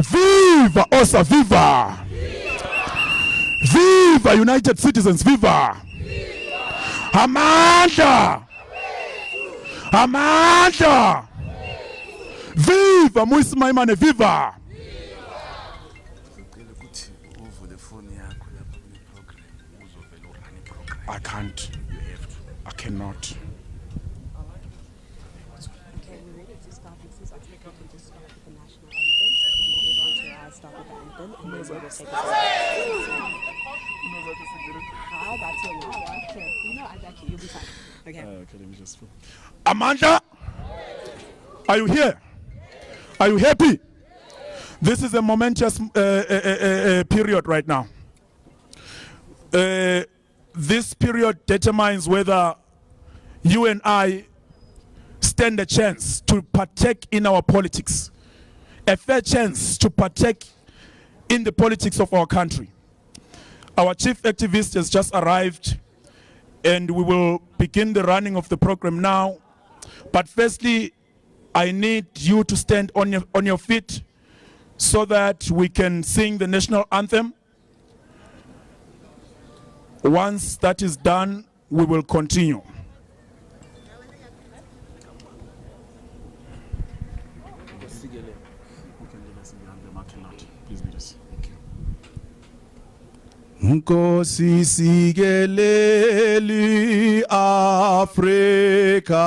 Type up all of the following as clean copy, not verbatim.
Viva Osa, viva! Viva United Citizens, viva! Amanda! Amanda! Viva Muismaimane, viva! I can't. I cannot. Okay, we're ready to start. This is I think we can just start with the national anthem. So we can move on to start with the anthem, and then we'll take it. I got you now. Okay. You know I got you. You'll be fine. Okay. Okay, let me just. Amanda, are you here? Are you happy? This is a momentous period right now. This period determines whether you and I stand a chance to partake in our politics, a fair chance to partake in the politics of our country. Our chief activist has just arrived, and we will begin the running of the program now. But firstly, I need you to stand on your feet so that we can sing the national anthem. Once that is done, we will continue. Nkosi sigeleli Afrika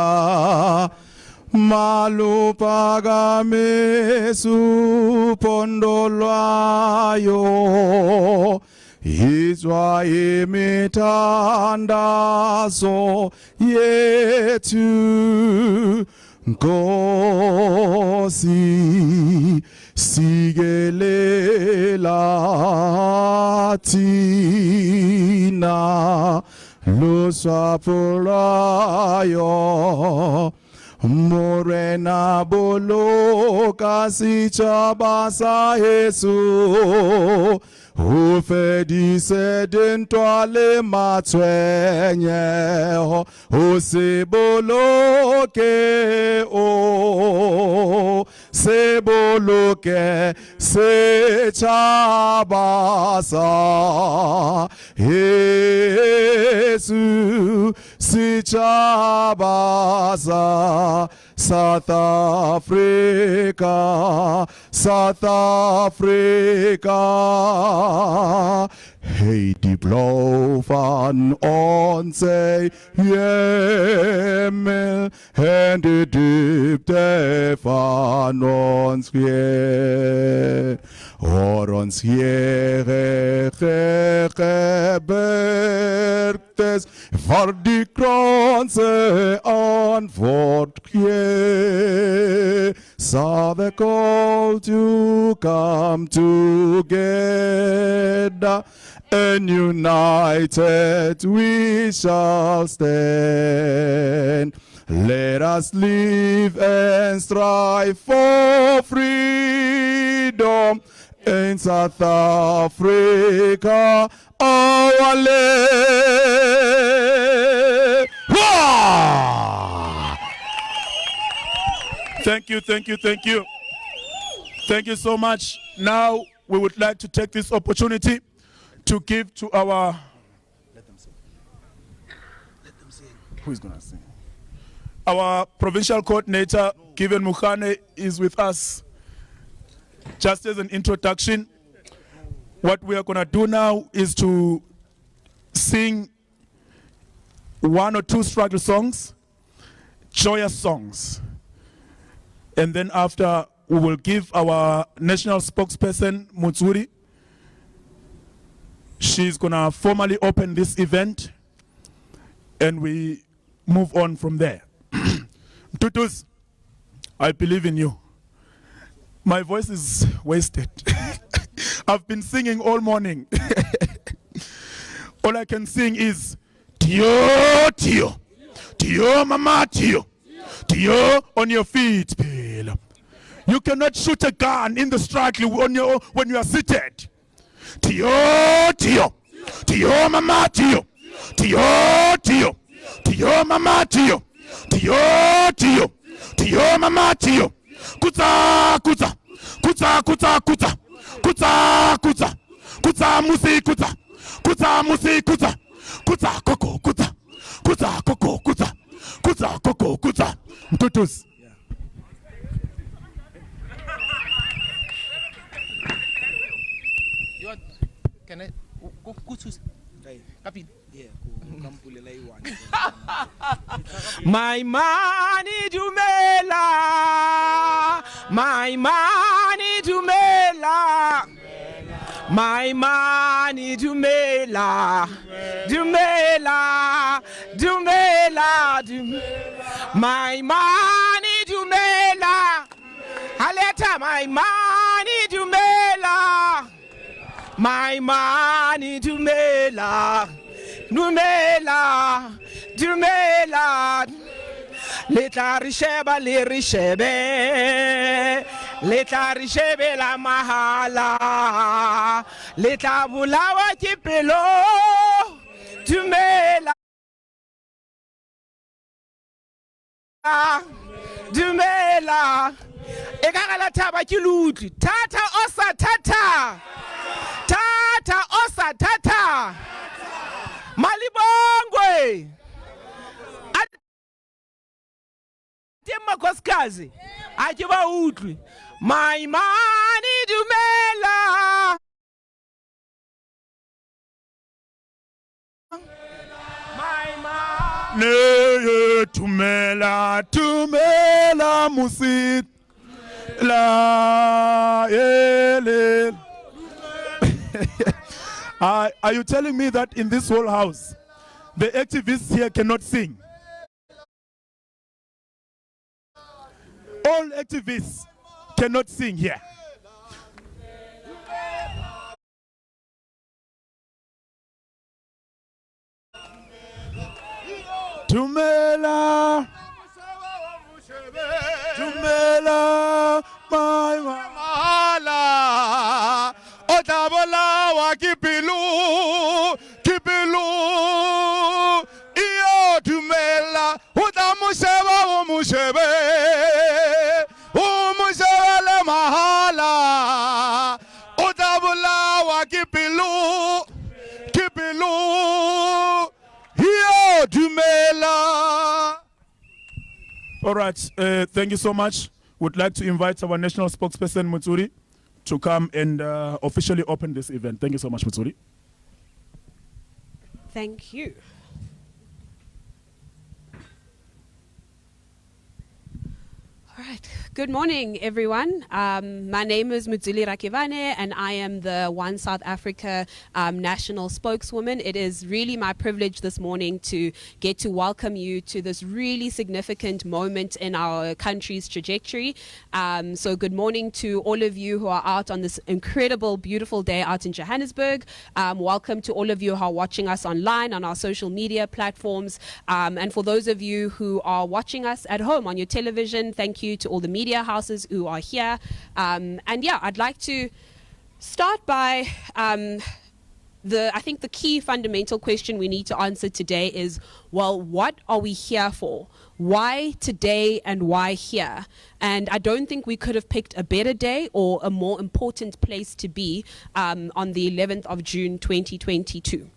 malupagame supondolwayo izwa imithandazo yethu Nkosi sikelela thina lusapho lwayo Morena boloka sichabasa Yesu Ufedise dentwale matwenye Usiboloke o Seboloke sechabasa Yesu sichabasa South Africa, South Africa. Hey, die blauw van onze hemel en de diepte van ons Heer. Hoor ons Heer gebergtes, voor die kranse antwoord Heer. Saw the call to come together, and united we shall stand. Let us live and strive for freedom in South Africa, our land. Thank you, thank you, thank you. Thank you so much. Now we would like to take this opportunity to give to our... Let them sing. Let them sing. Who is going to sing? Our provincial coordinator, Given Mukhane, is with us. Just as an introduction, what we are going to do now is to sing one or two struggle songs, joyous songs. And then after, we will give our national spokesperson, Mutsuri. She's going to formally open this event, and we move on from there. Tutus, I believe in you. My voice is wasted. I've been singing all morning. All I can sing is Tio, Tio, Tio, Mama, Tio, Tio, on your feet. You cannot shoot a gun in the struggle when you are seated. Tio, Tio, Tio, Mama, Tio, Tio, Tio, Tio, Mama, Tio, Tio, Tio, Tio, Mama, Tio. Kuza, kuza, kuza. Kutsa, kutsa, kutsa. Kutsa, kutsa. Kutsa, musi, kutsa. Kutsa, musi, kutsa. Kutsa, koko, kutsa. Kutsa, koko, kutsa. Kutsa, koko, kutsa. Mtutus. Can I go to my money dumela, my money dumela, my money dumela, dumela, dumela, dumela, my money dumela, Haleta, my money dumela. My money dumela, dumela, dumela. Letla risheba le rishebe, letla rishebe la mahala, letla bulawa kipelo, dumela, dumela. Ekagala taba kilutli, tata osa tata. Tata osa tata malibongwe atemma koskazi akiba utli my money dumela my money Ne tumela tumela musit la ele. Are you telling me that in this whole house, the activists here cannot sing? All activists cannot sing here. Tumela, tumela, my mahala. Otabola wa kipilu, kipilu. Iyo tumela, utamusheba umushebe, umushebe le mahala. Otabola wa kipilu, kipilu. Iyo tumela. All right, thank you so much. Would like to invite our national spokesperson Mutsuri to come and officially open this event. Thank you so much, Mutsuri. Thank you. All right. Good morning, everyone. My name is Mutsuli Rakivane, and I am the One South Africa national spokeswoman. It is really my privilege this morning to get to welcome you to this really significant moment in our country's trajectory. So good morning to all of you who are out on this incredible, beautiful day out in Johannesburg. Welcome to all of you who are watching us online on our social media platforms. And for those of you who are watching us at home on your television, thank you to all the media houses who are here. And yeah, I'd like to start by I think the key fundamental question we need to answer today is, well, what are we here for? Why today and why here? And I don't think we could have picked a better day or a more important place to be on the 11th of June 2022.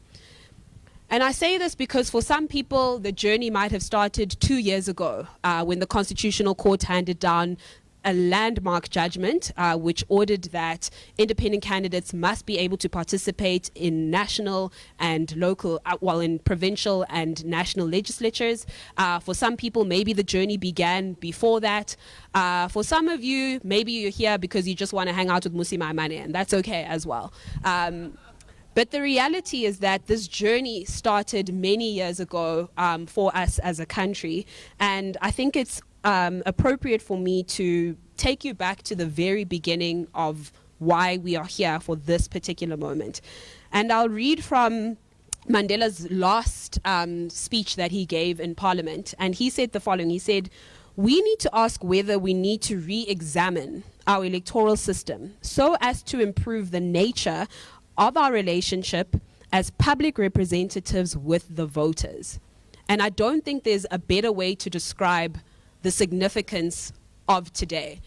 And I say this because for some people, the journey might have started 2 years ago when the Constitutional Court handed down a landmark judgment which ordered that independent candidates must be able to participate in national and local, in provincial and national legislatures. For some people, maybe the journey began before that. For some of you, maybe you're here because you just want to hang out with Musi Maimane, and that's okay as well. But the reality is that this journey started many years ago for us as a country. And I think it's appropriate for me to take you back to the very beginning of why we are here for this particular moment. And I'll read from Mandela's last speech that he gave in Parliament. And he said the following. He said, "We need to ask whether we need to re-examine our electoral system so as to improve the nature of our relationship as public representatives with the voters." And I don't think there's a better way to describe the significance of today.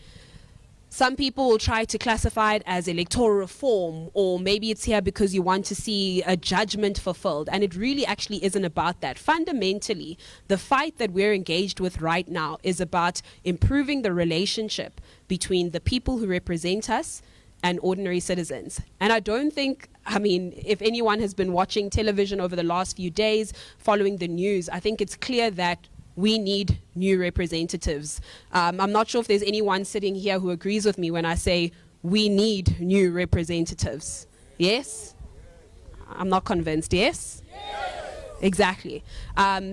Some people will try to classify it as electoral reform, or maybe it's here because you want to see a judgment fulfilled. And it really actually isn't about that. Fundamentally, the fight that we're engaged with right now is about improving the relationship between the people who represent us and ordinary citizens. And I don't think, I mean, if anyone has been watching television over the last few days, following the news, I think it's clear that we need new representatives. I'm not sure if there's anyone sitting here who agrees with me when I say we need new representatives. Yes? I'm not convinced. Yes? Exactly.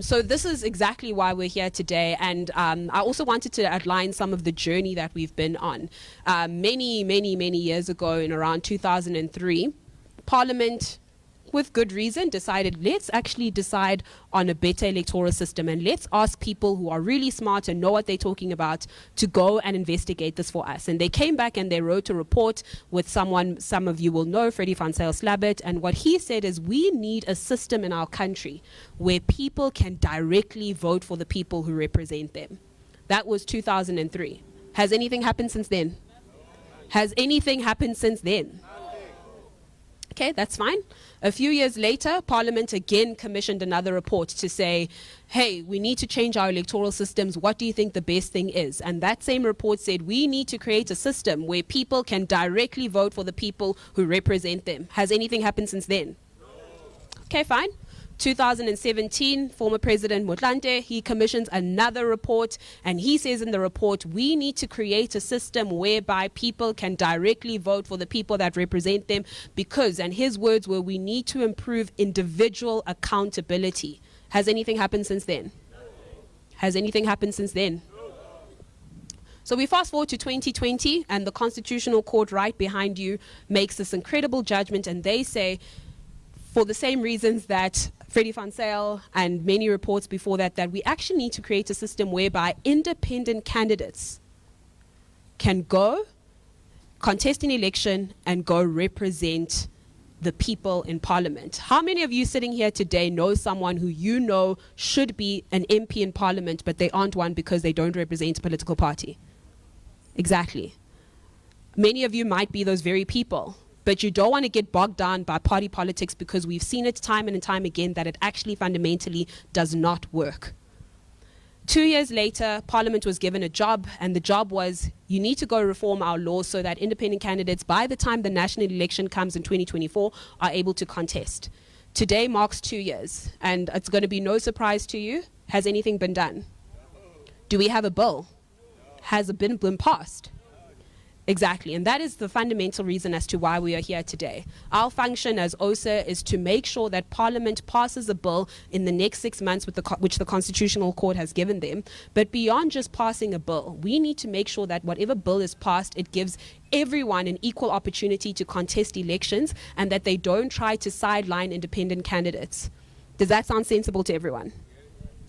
So this is exactly why we're here today. And I also wanted to outline some of the journey that we've been on. Many years ago, in around 2003, Parliament, with good reason, decided, let's actually decide on a better electoral system, and let's ask people who are really smart and know what they're talking about to go and investigate this for us. And they came back and they wrote a report with someone some of you will know, Freddie van Zyl-Slabbert, and what he said is we need a system in our country where people can directly vote for the people who represent them. That was 2003. Has anything happened since then? Has anything happened since then? Okay, that's fine. A few years later, Parliament again commissioned another report to say, hey, we need to change our electoral systems. What do you think the best thing is? And that same report said we need to create a system where people can directly vote for the people who represent them. Has anything happened since then? Okay, fine. 2017, former President Mdntv, he commissions another report, and he says in the report, we need to create a system whereby people can directly vote for the people that represent them because, and his words were, we need to improve individual accountability. Has anything happened since then? Has anything happened since then? So we fast forward to 2020, and the Constitutional Court right behind you makes this incredible judgment, and they say, for the same reasons that Freddie van Zyl and many reports before that, that we actually need to create a system whereby independent candidates can go contest an election and go represent the people in Parliament. How many of you sitting here today know someone who you know should be an MP in Parliament, but they aren't one because they don't represent a political party? Exactly. Many of you might be those very people. But you don't want to get bogged down by party politics because we've seen it time and time again that it actually fundamentally does not work. 2 years later, Parliament was given a job, and the job was you need to go reform our laws so that independent candidates, by the time the national election comes in 2024, are able to contest. Today marks 2 years, and it's going to be no surprise to you. Has anything been done? Do we have a bill? Has a bill been passed? Exactly, and that is the fundamental reason as to why we are here today. Our function as OSA is to make sure that Parliament passes a bill in the next 6 months with which the Constitutional Court has given them. But beyond just passing a bill, we need to make sure that whatever bill is passed, it gives everyone an equal opportunity to contest elections and that they don't try to sideline independent candidates. Does that sound sensible to everyone?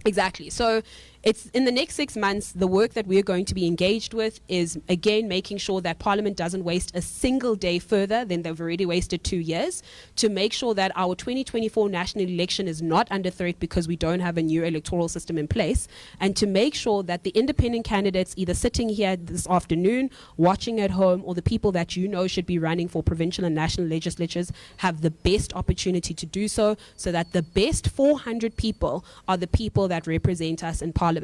Exactly. So it's in the next 6 months, the work that we're going to be engaged with is, again, making sure that Parliament doesn't waste a single day further than they've already wasted 2 years, to make sure that our 2024 national election is not under threat because we don't have a new electoral system in place, and to make sure that the independent candidates either sitting here this afternoon, watching at home, or the people that you know should be running for provincial and national legislatures have the best opportunity to do so, so that the best 400 people are the people that represent us in Parliament.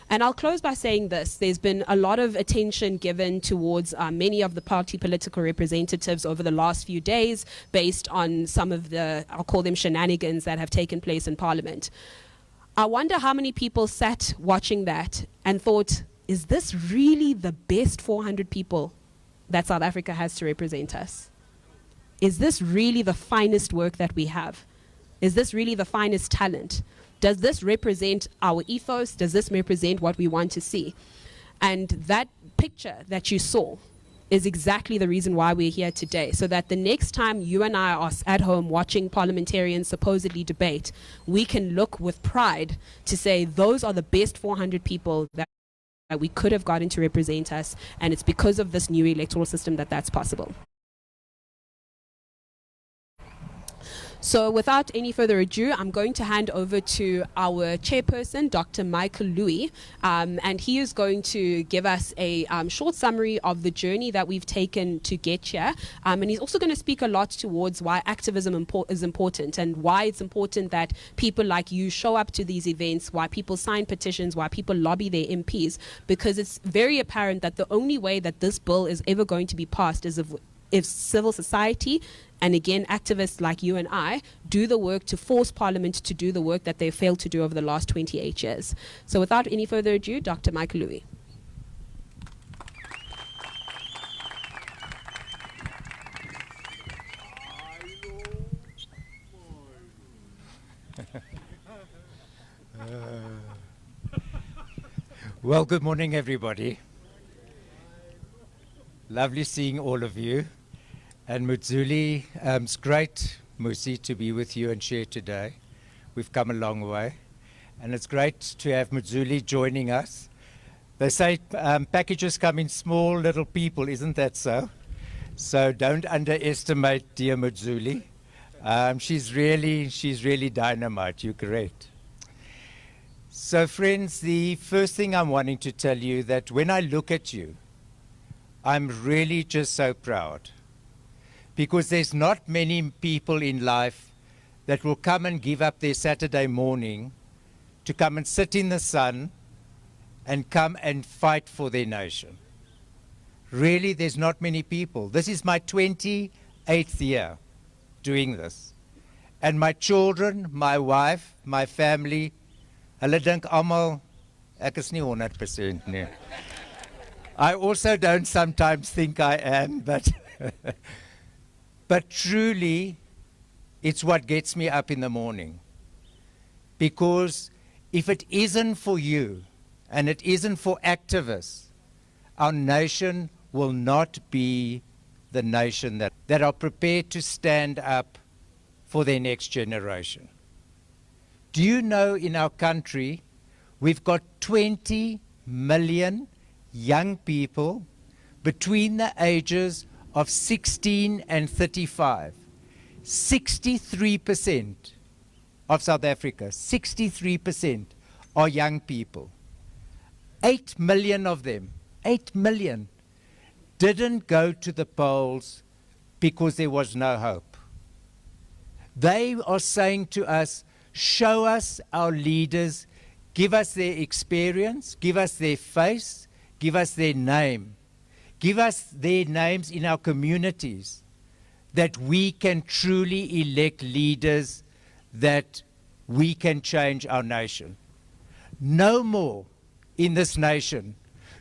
And I'll close by saying this. There's been a lot of attention given towards many of the party political representatives over the last few days based on some of the, I'll call them shenanigans that have taken place in Parliament. I wonder how many people sat watching that and thought, is this really the best 400 people that South Africa has to represent us? Is this really the finest work that we have? Is this really the finest talent? Does this represent our ethos? Does this represent what we want to see? And that picture that you saw is exactly the reason why we're here today, so that the next time you and I are at home watching parliamentarians supposedly debate, we can look with pride to say those are the best 400 people that we could have gotten to represent us, and it's because of this new electoral system that that's possible. So without any further ado, I'm going to hand over to our chairperson, Dr. Michael Louis, and he is going to give us a short summary of the journey that we've taken to get here. And he's also going to speak a lot towards why activism is important and why it's important that people like you show up to these events, why people sign petitions, why people lobby their MPs, because it's very apparent that the only way that this bill is ever going to be passed is if civil society and again activists like you and I do the work to force Parliament to do the work that they failed to do over the last 28 years. So without any further ado, Dr. Michael Louis. Well, good morning, everybody. Lovely seeing all of you. And Mdntv, it's great, Musi, to be with you and share today. We've come a long way. And it's great to have Mdntv joining us. They say packages come in small little people, isn't that so? So don't underestimate dear Mdntv. She's really dynamite, you're correct. So friends, the first thing I'm wanting to tell you that when I look at you, I'm really just so proud. Because there's not many people in life that will come and give up their Saturday morning to come and sit in the sun and come and fight for their nation. Really, there's not many people. This is my 28th year doing this. And my children, my wife, my family, hulle dink almal, ek is nie 100% nie. I also don't sometimes think I am, but truly, it's what gets me up in the morning. Because if it isn't for you, and it isn't for activists, our nation will not be the nation that are prepared to stand up for their next generation. Do you know in our country, we've got 20 million young people between the ages of 16 and 35. 63% of South Africa, 63% are young people. 8 million of them, 8 million, didn't go to the polls because there was no hope. They are saying to us, show us our leaders, give us their experience, give us their face, give us their name. Give us their names in our communities that we can truly elect leaders that we can change our nation. No more in this nation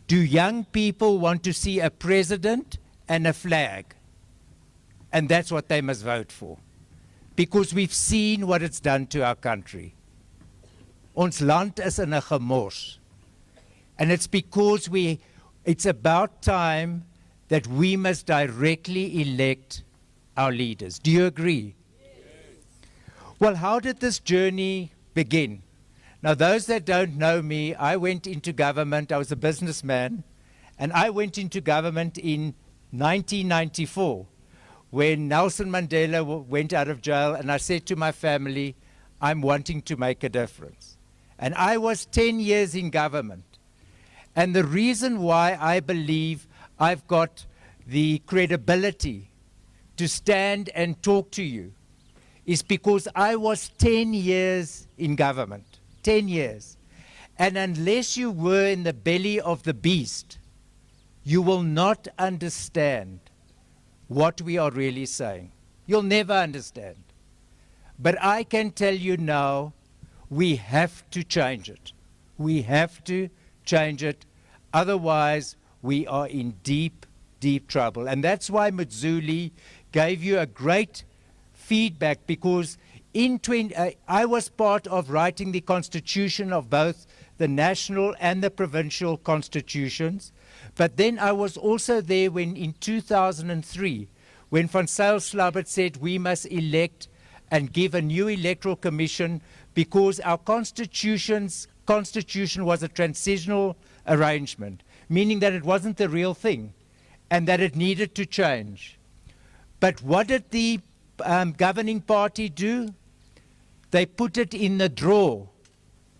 do young people want to see a president and a flag. And that's what they must vote for. Because we've seen what it's done to our country. Ons land is in 'n gemors. And it's because it's about time that we must directly elect our leaders. Do you agree? Yes. Well, how did this journey begin? Now, those that don't know me, I went into government. I was a businessman, and I went into government in 1994 when Nelson Mandela went out of jail, and I said to my family, I'm wanting to make a difference. And I was 10 years in government. And the reason why I believe I've got the credibility to stand and talk to you is because I was 10 years in government, 10 years. And unless you were in the belly of the beast, you will not understand what we are really saying. You'll never understand. But I can tell you now, we have to change it. We have to change it. Otherwise, we are in deep, deep trouble. And that's why Mdntv gave you a great feedback, because I was part of writing the constitution of both the national and the provincial constitutions. But then I was also there when in 2003, when Van Zyl-Slabbert said we must elect and give a new electoral commission because our constitution was a transitional arrangement, meaning that it wasn't the real thing and that it needed to change. But what did the governing party do? They put it in the drawer.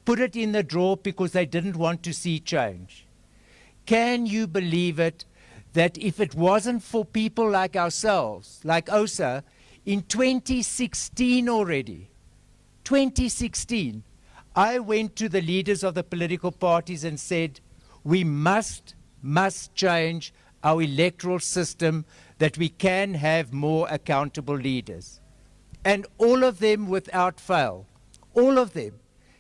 Put it in the drawer because they didn't want to see change. Can you believe it that if it wasn't for people like ourselves, like OSA, in 2016 already, 2016, I went to the leaders of the political parties and said, we must change our electoral system that we can have more accountable leaders. And all of them without fail, all of them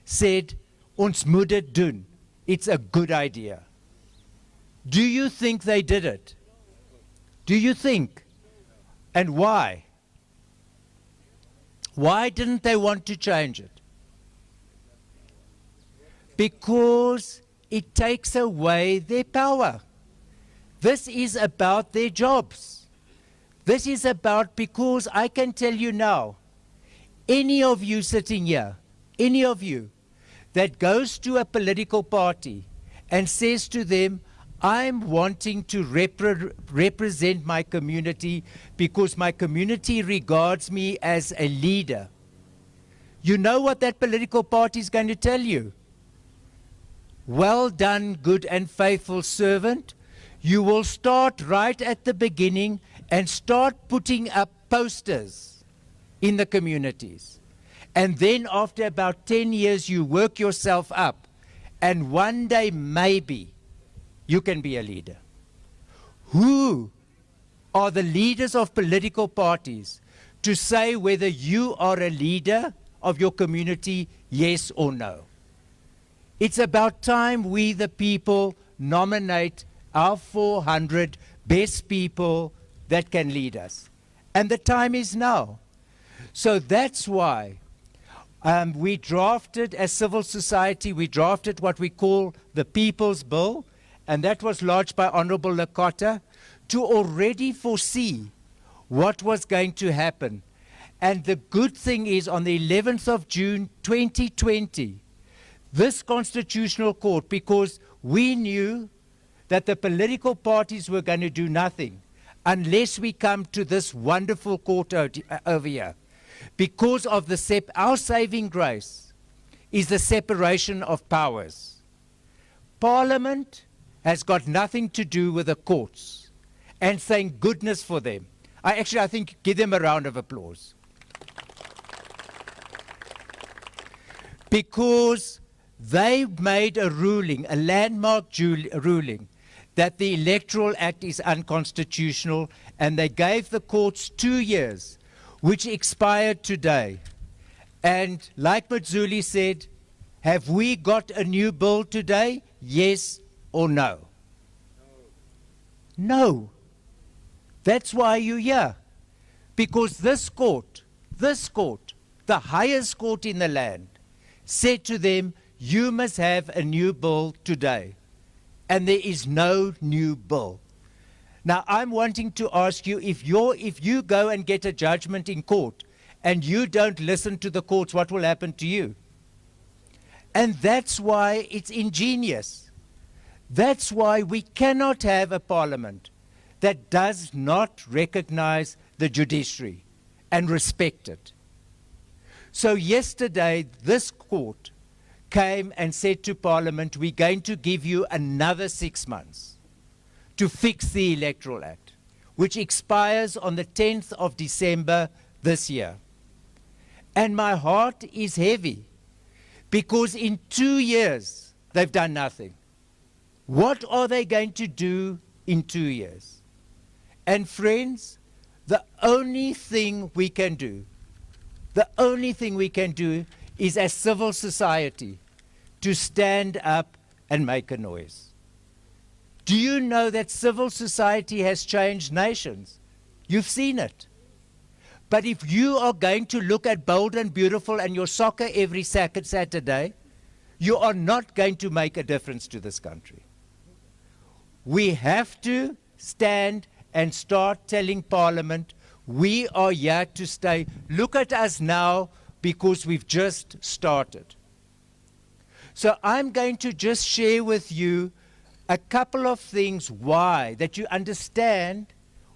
said, ons moet dit doen. It's a good idea. Do you think they did it? Do you think? And why? Why didn't they want to change it? Because it takes away their power. This is about their jobs. This is about, because I can tell you now, any of you sitting here, any of you that goes to a political party and says to them, I'm wanting to represent my community because my community regards me as a leader. You know what that political party is going to tell you? Well done, good and faithful servant. You will start right at the beginning and start putting up posters in the communities. And then after about 10 years, you work yourself up. And one day, maybe, you can be a leader. Who are the leaders of political parties to say whether you are a leader of your community, yes or no? It's about time we, the people, nominate our 400 best people that can lead us. And the time is now. So that's why we drafted, as civil society, we drafted what we call the People's Bill, and that was lodged by Honorable Lakota to already foresee what was going to happen. And the good thing is, on the 11th of June 2020, this Constitutional Court, because we knew that the political parties were going to do nothing unless we come to this wonderful court over here. Because of our saving grace is the separation of powers. Parliament has got nothing to do with the courts, and thank goodness for them. I think, give them a round of applause. Because they made a ruling, a landmark ruling, that the Electoral Act is unconstitutional, and they gave the courts 2 years, which expired today. And like Mzuli said, have we got a new bill today? Yes or no? No. That's why you're here. Because this court, the highest court in the land, said to them, you must have a new bill today. And there is no new bill. Now, I'm wanting to ask you, if you go and get a judgment in court and you don't listen to the courts, what will happen to you? And that's why it's ingenious. That's why we cannot have a parliament that does not recognize the judiciary and respect it. So yesterday, this court came and said to Parliament, we're going to give you another 6 months to fix the Electoral Act, which expires on the 10th of December this year. And my heart is heavy, because in 2 years, they've done nothing. What are they going to do in 2 years? And friends, the only thing we can do is, as civil society, to stand up and make a noise. Do you know that civil society has changed nations? You've seen it. But if you are going to look at Bold and Beautiful and your soccer every Saturday, you are not going to make a difference to this country. We have to stand and start telling Parliament, we are here to stay. Look at us now, because we've just started. So I'm going to just share with you a couple of things that you understand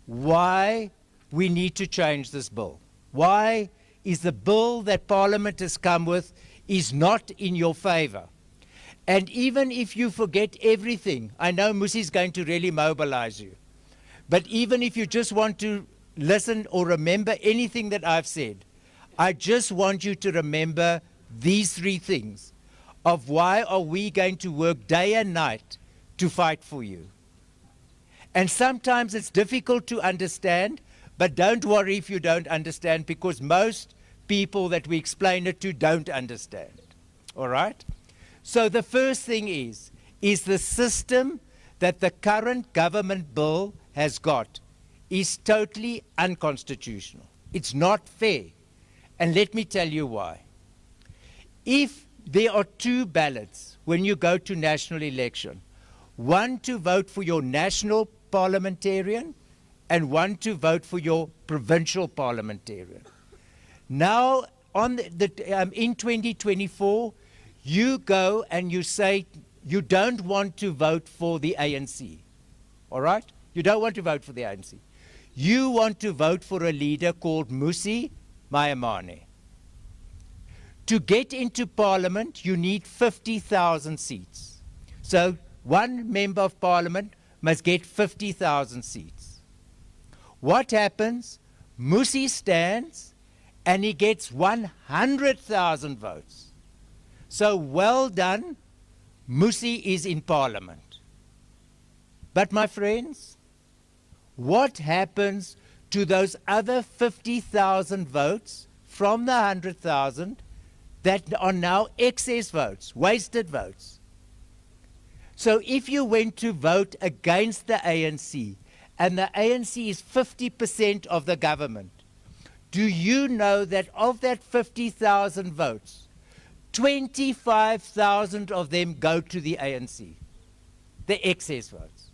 why we need to change this bill. Why is the bill that Parliament has come with is not in your favor? And even if you forget everything, I know Musi is going to really mobilize you, but even if you just want to listen or remember anything that I've said, I just want you to remember these three things of why are we going to work day and night to fight for you. And sometimes it's difficult to understand, but don't worry if you don't understand, because most people that we explain it to don't understand. All right? So the first thing is the system that the current government bill has got is totally unconstitutional. It's not fair. And let me tell you why. If there are two ballots when you go to national election, one to vote for your national parliamentarian and one to vote for your provincial parliamentarian. Now, in 2024, you go and you say you don't want to vote for the ANC. All right? You don't want to vote for the ANC. You want to vote for a leader called Musi Maimane. To get into Parliament, you need 50,000 seats. So one member of Parliament must get 50,000 seats. What happens? Musi stands and he gets 100,000 votes. So well done, Musi is in Parliament. But my friends, what happens to those other 50,000 votes from the 100,000 that are now excess votes, wasted votes? So if you went to vote against the ANC, and the ANC is 50% of the government, do you know that of that 50,000 votes, 25,000 of them go to the ANC, the excess votes?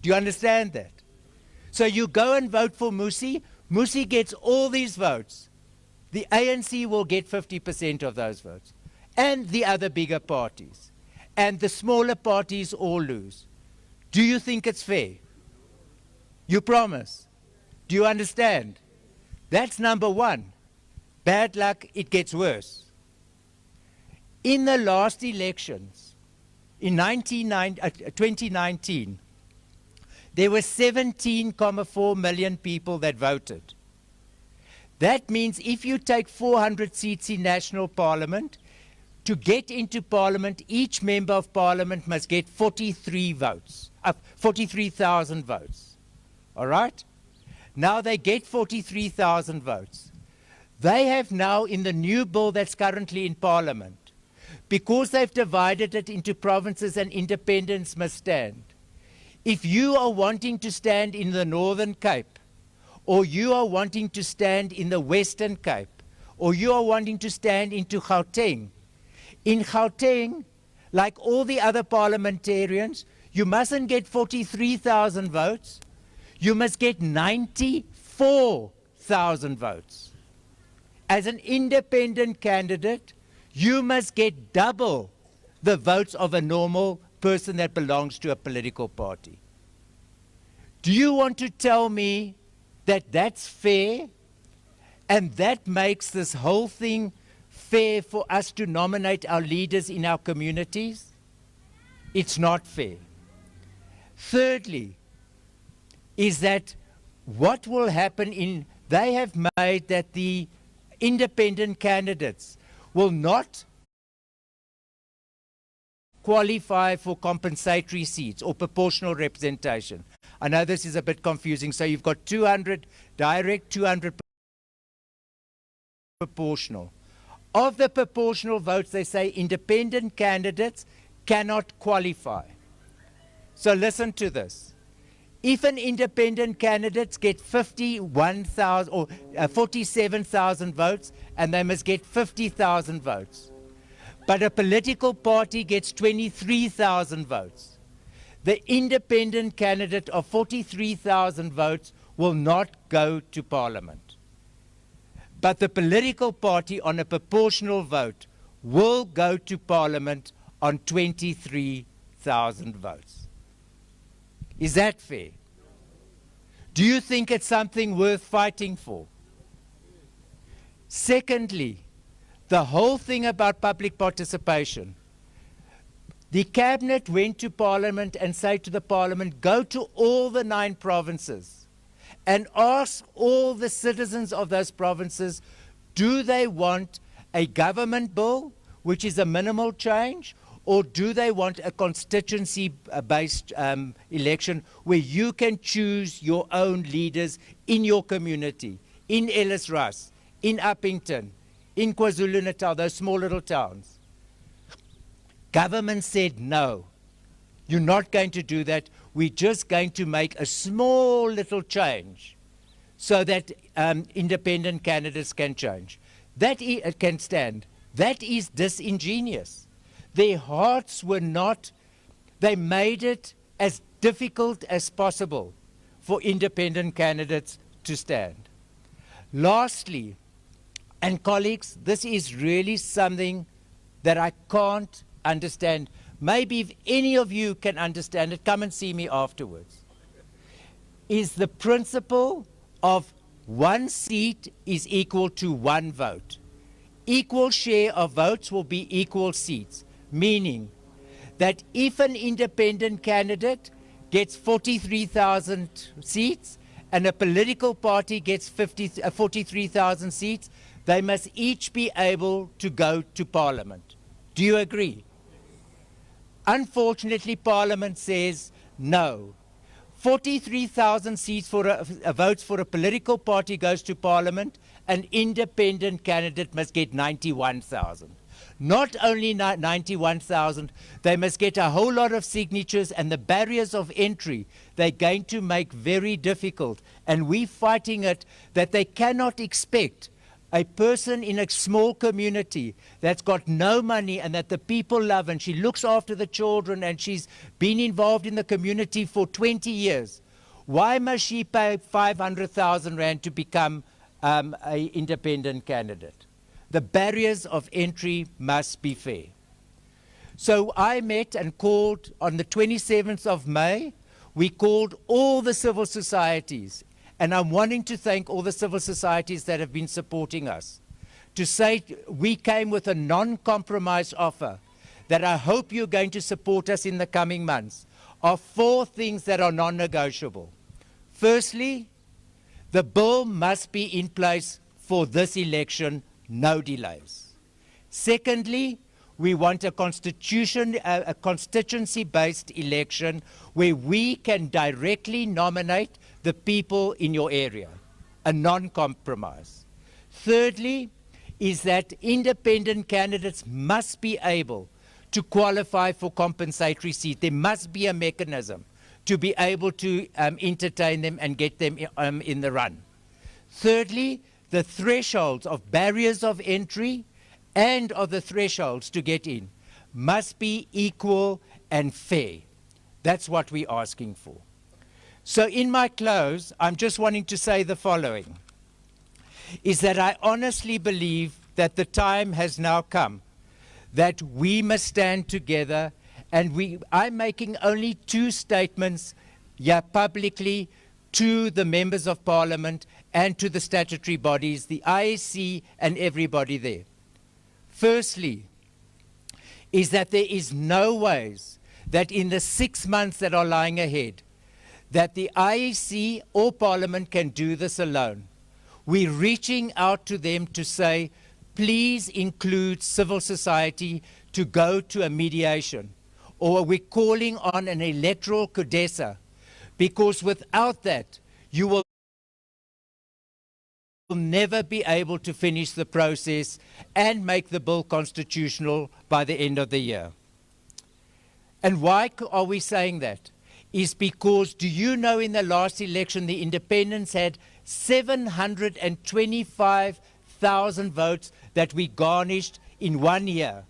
Do you understand that? So you go and vote for Musi, Musi gets all these votes. The ANC will get 50% of those votes, and the other bigger parties. And the smaller parties all lose. Do you think it's fair? You promise? Do you understand? That's number one. Bad luck, it gets worse. In the last elections, in 2019, there were 17.4 million people that voted. That means if you take 400 seats in national parliament, to get into Parliament, each member of Parliament must get 43 votes, 43,000 votes. All right? Now they get 43,000 votes. They have now, in the new bill that's currently in Parliament, because they've divided it into provinces and independents must stand. If you are wanting to stand in the Northern Cape, or you are wanting to stand in the Western Cape, or you are wanting to stand into Gauteng, in Gauteng, like all the other parliamentarians, you mustn't get 43,000 votes. You must get 94,000 votes. As an independent candidate, you must get double the votes of a normal person that belongs to a political party. Do you want to tell me that that's fair and that makes this whole thing fair for us to nominate our leaders in our communities? It's not fair. Thirdly, is that what will happen they have made that the independent candidates will not qualify for compensatory seats or proportional representation. I know this is a bit confusing. So you've got 200 direct, 200 proportional. Of the proportional votes, they say independent candidates cannot qualify. So listen to this. If an independent candidate gets 51,000 or 47,000 votes, and they must get 50,000 votes, but a political party gets 23,000 votes, the independent candidate of 43,000 votes will not go to Parliament. But the political party on a proportional vote will go to Parliament on 23,000 votes. Is that fair? Do you think it's something worth fighting for? Secondly, the whole thing about public participation. The cabinet went to Parliament and said to the Parliament, go to all the 9 provinces and ask all the citizens of those provinces, do they want a government bill, which is a minimal change, or do they want a constituency-based election where you can choose your own leaders in your community, in Ellis-Russ, in Uppington, in KwaZulu-Natal, those small little towns? Government said, no, you're not going to do that. We're just going to make a small little change so that independent candidates can change. That can stand. That is disingenuous. Their hearts were not, they made it as difficult as possible for independent candidates to stand. Lastly, and colleagues, this is really something that I can't understand. Maybe if any of you can understand it, come and see me afterwards. Is the principle of 1 seat is equal to 1 vote. Equal share of votes will be equal seats, meaning that if an independent candidate gets 43,000 seats and a political party gets 43,000 seats, they must each be able to go to Parliament. Do you agree? Unfortunately, Parliament says no. 43,000 seats for votes for a political party goes to Parliament. An independent candidate must get 91,000. Not only 91,000, they must get a whole lot of signatures, and the barriers of entry they're going to make very difficult. And we're fighting it that they cannot expect a person in a small community that's got no money and that the people love, and she looks after the children and she's been involved in the community for 20 years. Why must she pay 500,000 Rand to become an independent candidate? The barriers of entry must be fair. So I met and called on the 27th of May. We called all the civil societies. And I'm wanting to thank all the civil societies that have been supporting us. To say we came with a non-compromise offer that I hope you're going to support us in the coming months, are 4 things that are non-negotiable. Firstly, the bill must be in place for this election, no delays. Secondly, we want a constituency-based election where we can directly nominate the people in your area, a non-compromise. Thirdly, is that independent candidates must be able to qualify for compensatory seats. There must be a mechanism to be able to entertain them and get them in the run. Thirdly, the thresholds of barriers of entry and of the thresholds to get in must be equal and fair. That's what we're asking for. So in my close, I'm just wanting to say the following, is that I honestly believe that the time has now come that we must stand together, and I'm making only 2 statements here publicly to the members of Parliament and to the statutory bodies, the IEC and everybody there. Firstly, is that there is no ways that in the 6 months that are lying ahead, that the IEC or Parliament can do this alone. We're reaching out to them to say, please include civil society to go to a mediation. Or we're calling on an electoral codessa, because without that, you will never be able to finish the process and make the bill constitutional by the end of the year. And why are we saying that? Is because, do you know, in the last election, the independents had 725,000 votes that we garnished in 1 year.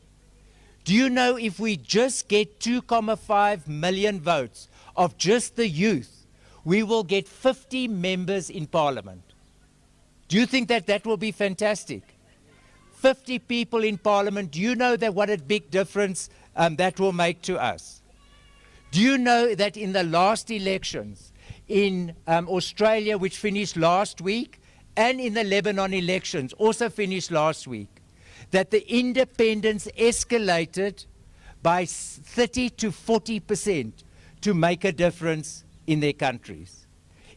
Do you know, if we just get 2.5 million votes of just the youth, we will get 50 members in Parliament? Do you think that that will be fantastic? 50 people in Parliament, do you know that what a big difference that will make to us? Do you know that in the last elections in Australia, which finished last week, and in the Lebanon elections, also finished last week, that the independents escalated by 30 to 40% to make a difference in their countries.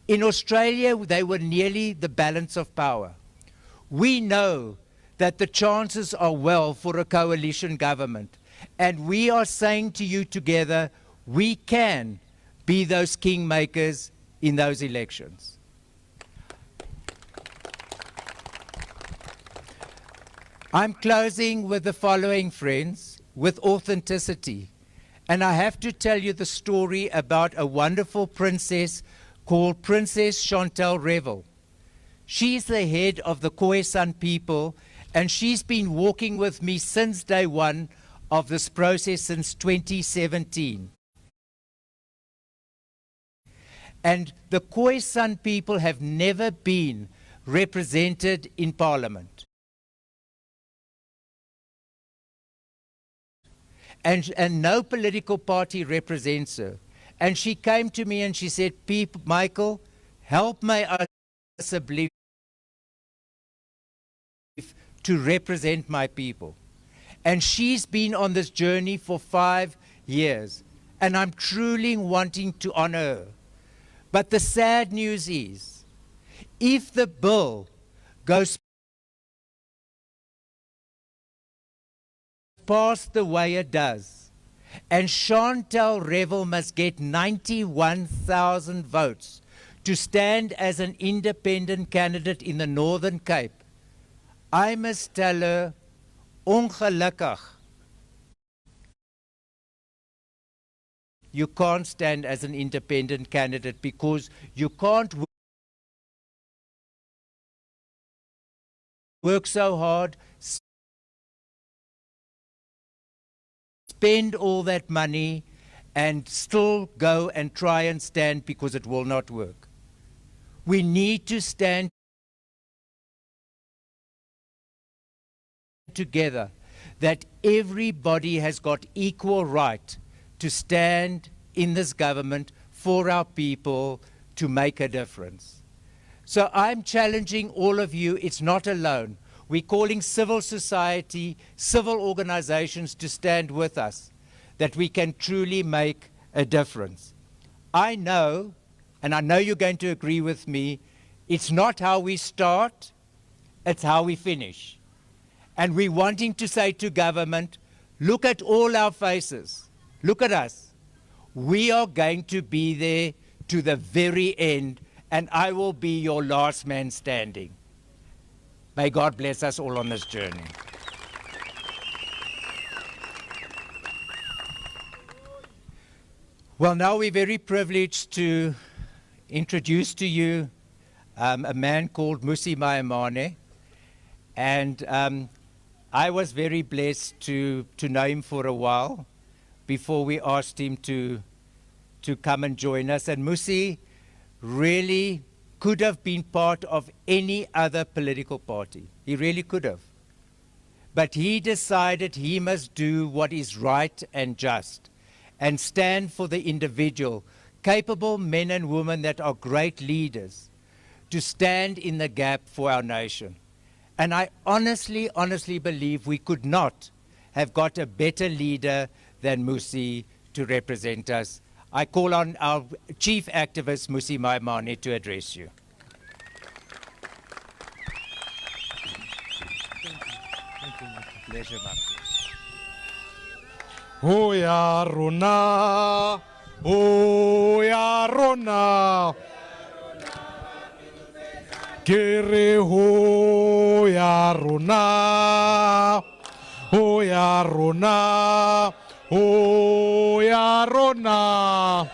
In Australia, they were nearly the balance of power. We know that the chances are well for a coalition government, and we are saying to you together, we can be those kingmakers in those elections. I'm closing with the following, friends, with authenticity. And I have to tell you the story about a wonderful princess called Princess Chantal Revel. She's the head of the Khoisan people, and she's been walking with me since day one of this process, since 2017. And the Khoisan people have never been represented in Parliament. And no political party represents her. And she came to me and she said, Michael, help my assembly to represent my people. And she's been on this journey for 5 years. And I'm truly wanting to honor her. But the sad news is, if the bill goes past the way it does, and Chantal Revel must get 91,000 votes to stand as an independent candidate in the Northern Cape, I must tell her, ongelukkig, you can't stand as an independent candidate because you can't work so hard, spend all that money, and still go and try and stand because it will not work. We need to stand together, that everybody has got equal right to stand in this government for our people to make a difference. So I'm challenging all of you, it's not alone. We're calling civil society, civil organizations to stand with us, that we can truly make a difference. I know, and I know you're going to agree with me, it's not how we start, it's how we finish. And we're wanting to say to government, look at all our faces, look at us. We are going to be there to the very end, and I will be your last man standing. May God bless us all on this journey. Well, now we're very privileged to introduce to you a man called Mmusi Maimane. And I was very blessed to know him for a while before we asked him to come and join us. And Mmusi really could have been part of any other political party. He really could have. But he decided he must do what is right and just and stand for the individual, capable men and women that are great leaders, to stand in the gap for our nation. And I honestly, honestly believe we could not have got a better leader than Mmusi to represent us. I call on our chief activist, Mmusi Maimane, to address you. Thank you. Pleasure, Marcus. Oh ya Rona, oh ya Rona, Kere ho ya Rona, oh ya Rona. Oh, ya Rona.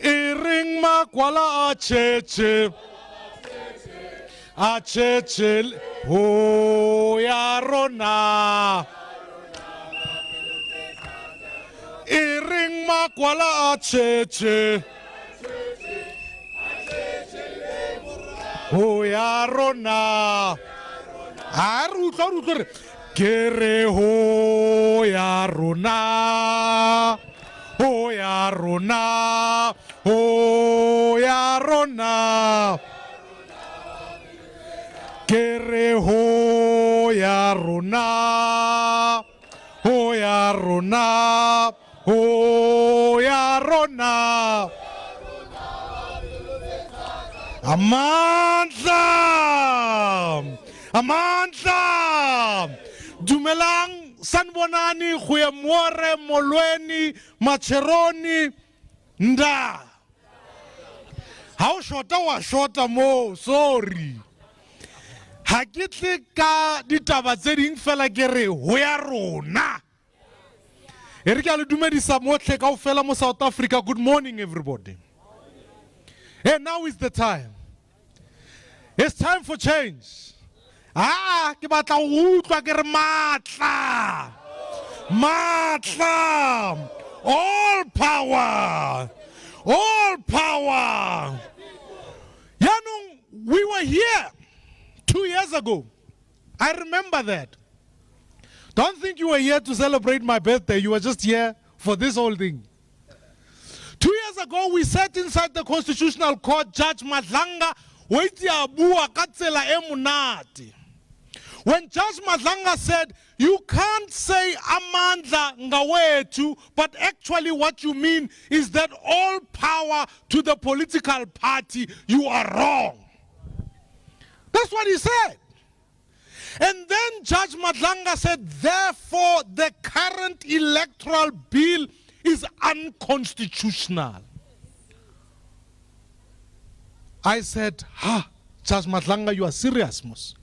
Iring makwala acheche. Acheche. Oh, ya Rona. Iring makwala acheche. Oh, ya Rona. Arutor. Kere ho ya Rona, ho ya Rona, ho ya Rona. rona. Kere ho ya rona. Ho ya rona. Ho ya rona. Amandla! Amandla! Dumelang sanbonani khuya more molweni macheroni nda. How shorta wa shorta mo sorry. Ha ke tle ka ditaba tse ding fela ke re ho ya rona. E re ka le dumedisa motlhe kaofela mo South Africa. Good morning everybody. And now is the time. It's time for change. Ke batla ho utlwa ke re matla. Matla. All power. All power. Yanung, we were here 2 years ago. I remember that. Don't think you were here to celebrate my birthday. You were just here for this whole thing. 2 years ago, we sat inside the Constitutional Court, Judge Madlanga, when Judge Madlanga said, you can't say Amandla Ngawetu, but actually what you mean is that all power to the political party, you are wrong. That's what he said. And then Judge Madlanga said, therefore, the current electoral bill is unconstitutional. I said, Judge Madlanga, you are serious, Mos.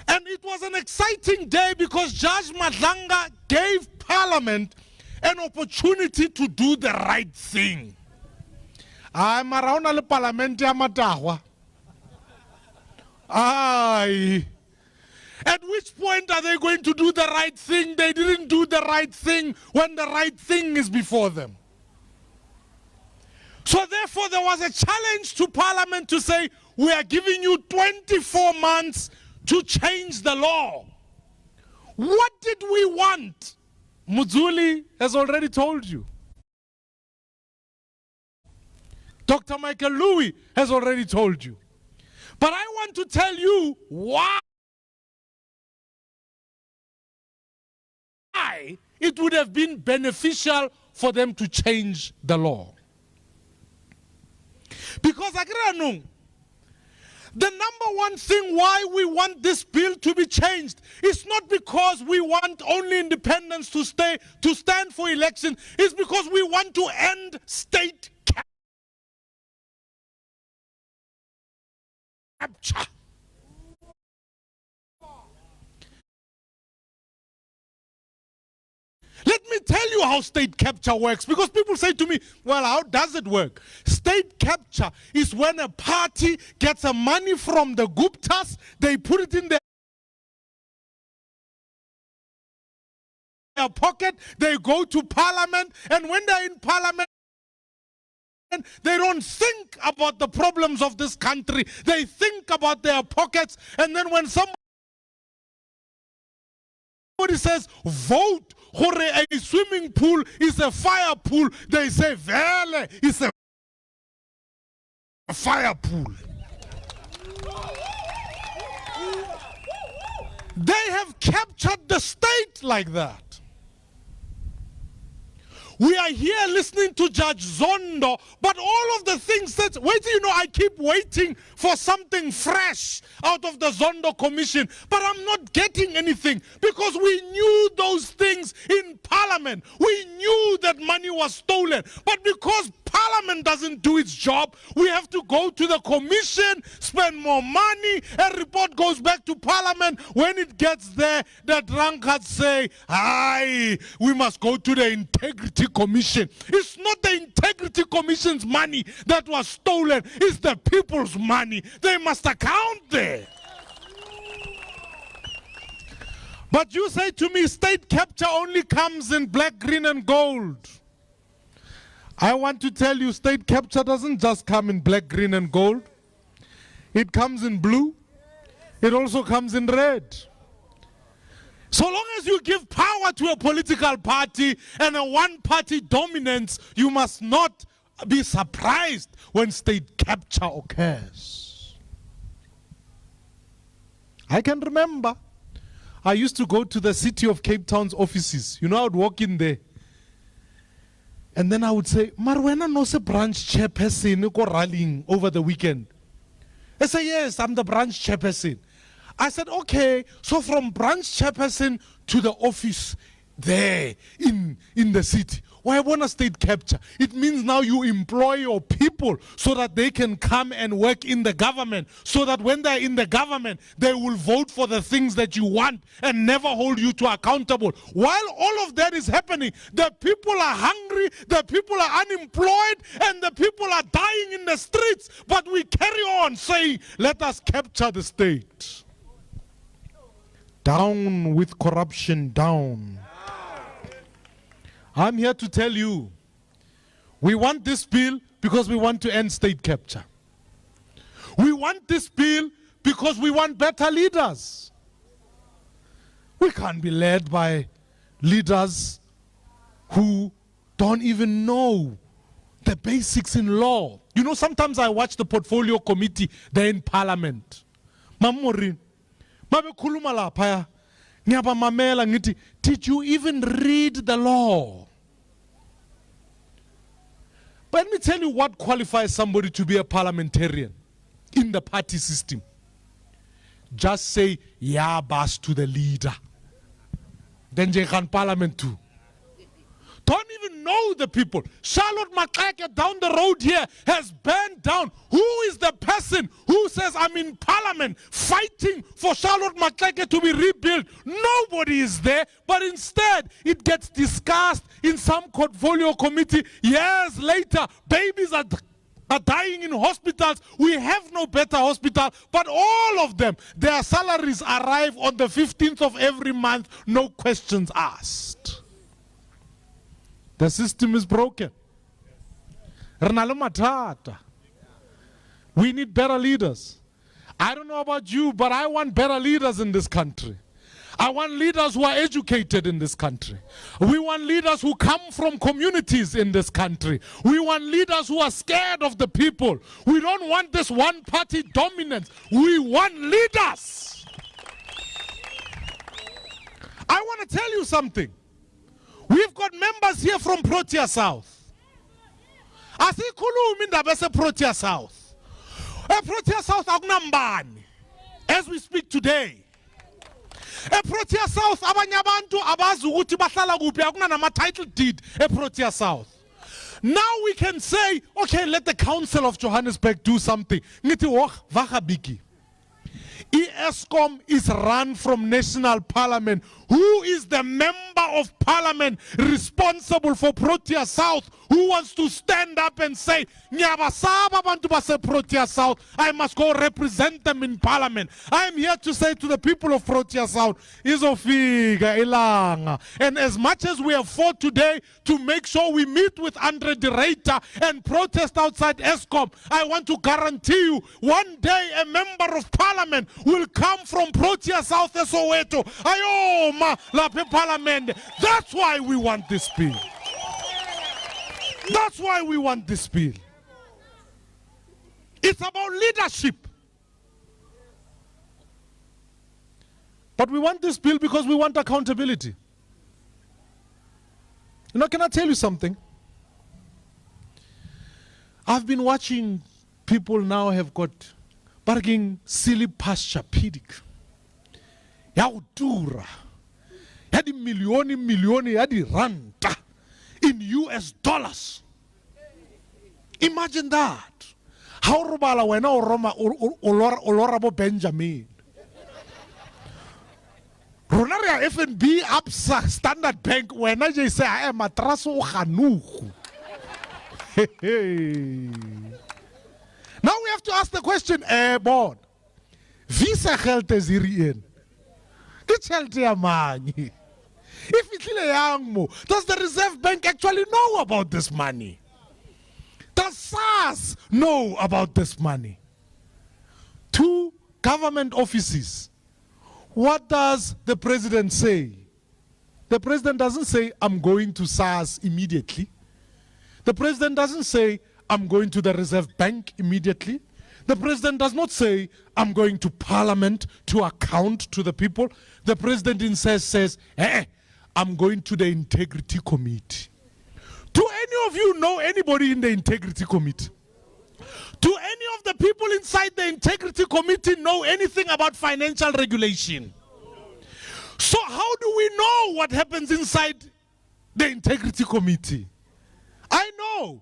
And it was an exciting day because Judge Madlanga gave Parliament an opportunity to do the right thing. I'm around the Parliament ya matahwa. Aye. At which point are they going to do the right thing? They didn't do the right thing when the right thing is before them. So therefore there was a challenge to Parliament to say, we are giving you 24 months to change the law. What did we want? Muzuli has already told you. Dr. Michael Louis has already told you. But I want to tell you why it would have been beneficial for them to change the law. Because the number one thing why we want this bill to be changed is not because we want only independents to stand for election. It's because we want to end state capture. Let me tell you how state capture works, because people say to me, well, how does it work? State capture is when a party gets a money from the Guptas, they put it in their pocket, they go to Parliament, and when they're in Parliament, they don't think about the problems of this country. They think about their pockets, and then when somebody says, vote, a swimming pool is a fire pool, they say, vele is a fire pool. They have captured the state like that. We are here listening to Judge Zondo, but all of the things that, I keep waiting for something fresh out of the Zondo Commission, but I'm not getting anything because we knew those things in Parliament. We knew that money was stolen, but because Parliament doesn't do its job, we have to go to the Commission, spend more money, a report goes back to Parliament. When it gets there, the drunkards say, aye, we must go to the Integrity Commission. It's not the Integrity Commission's money that was stolen, it's the people's money. They must account there. But you say to me, state capture only comes in black, green, and gold. I want to tell you, state capture doesn't just come in black, green, and gold. It comes in blue. It also comes in red. So long as you give power to a political party and a one-party dominance, you must not be surprised when state capture occurs. I can remember I used to go to the City of Cape Town's offices. You know, I would walk in there. And then I would say, Marwena knows a branch chairperson ko rallying over the weekend. I say, yes, I'm the branch chairperson. I said, okay, so from branch chairperson to the office there in the city. Why want a state capture? It means now you employ your people so that they can come and work in the government, so that when they're in the government, they will vote for the things that you want and never hold you to accountable. While all of that is happening, the people are hungry, the people are unemployed, and the people are dying in the streets. But we carry on saying, let us capture the state. Down with corruption, down. I'm here to tell you, we want this bill because we want to end state capture. We want this bill because we want better leaders. We can't be led by leaders who don't even know the basics in law. You know, sometimes I watch the portfolio committee there in parliament. Mamorin, mabekhuluma lapha. Did you even read the law? But let me tell you what qualifies somebody to be a parliamentarian in the party system. Just say, yeah, boss to the leader. Then you can parliament too. Don't even know the people. Charlotte Maxeke down the road here has burned down. Who is the person who says, I'm in parliament fighting for Charlotte Maxeke to be rebuilt? Nobody is there, but instead it gets discussed in some portfolio committee. Years later, babies are dying in hospitals. We have no better hospital, but all of them, their salaries arrive on the 15th of every month, no questions asked. The system is broken. We need better leaders. I don't know about you, but I want better leaders in this country. I want leaders who are educated in this country. We want leaders who come from communities in this country. We want leaders who are scared of the people. We don't want this one-party dominance. We want leaders. I want to tell you something. We've got members here from Protea South. Asikhulumi indaba ese-Protea South. Protea South akunambani as we speak today. Protea South abanye abantu abazi ukuthi bahlala kuphi, akunama-title deed Protea South. Now we can say, okay, let the Council of Johannesburg do something. Ngithi vakabiki. ESCOM is run from National Parliament. Who is the member of parliament responsible for Protea South who wants to stand up and say, Nyabasaba bantu base Protea South, I must go represent them in parliament? I am here to say to the people of Protea South, Izofiga ilanga. And as much as we have fought today to make sure we meet with Andre de Ruyter and protest outside ESCOM, I want to guarantee you one day a member of parliament will come from Protea South Soweto. Ayoma lape parliament. That's why we want this bill. That's why we want this bill. It's about leadership. But we want this bill because we want accountability. You know, can I tell you something? I've been watching people now have got bargaining silly pasture pedic. Yaudura. Yadi millioni yadi ranta in US dollars. Imagine that. How robala wena oroma olorabo Benjamin. Ronaria FNB Absa Standard Bank when I say I am matraso khanuku. Now we have to ask the question, board. Visa geld is hierin. Dit geld ya money. If it's young mo, does the Reserve Bank actually know about this money? Does SARS know about this money? 2 government offices. What does the president say? The president doesn't say, I'm going to SARS immediately. The president doesn't say, I'm going to the Reserve Bank immediately. The president does not say, I'm going to Parliament to account to the people. The president instead says, I'm going to the Integrity Committee. Do any of you know anybody in the Integrity Committee? Do any of the people inside the Integrity Committee know anything about financial regulation? So how do we know what happens inside the Integrity Committee? I know.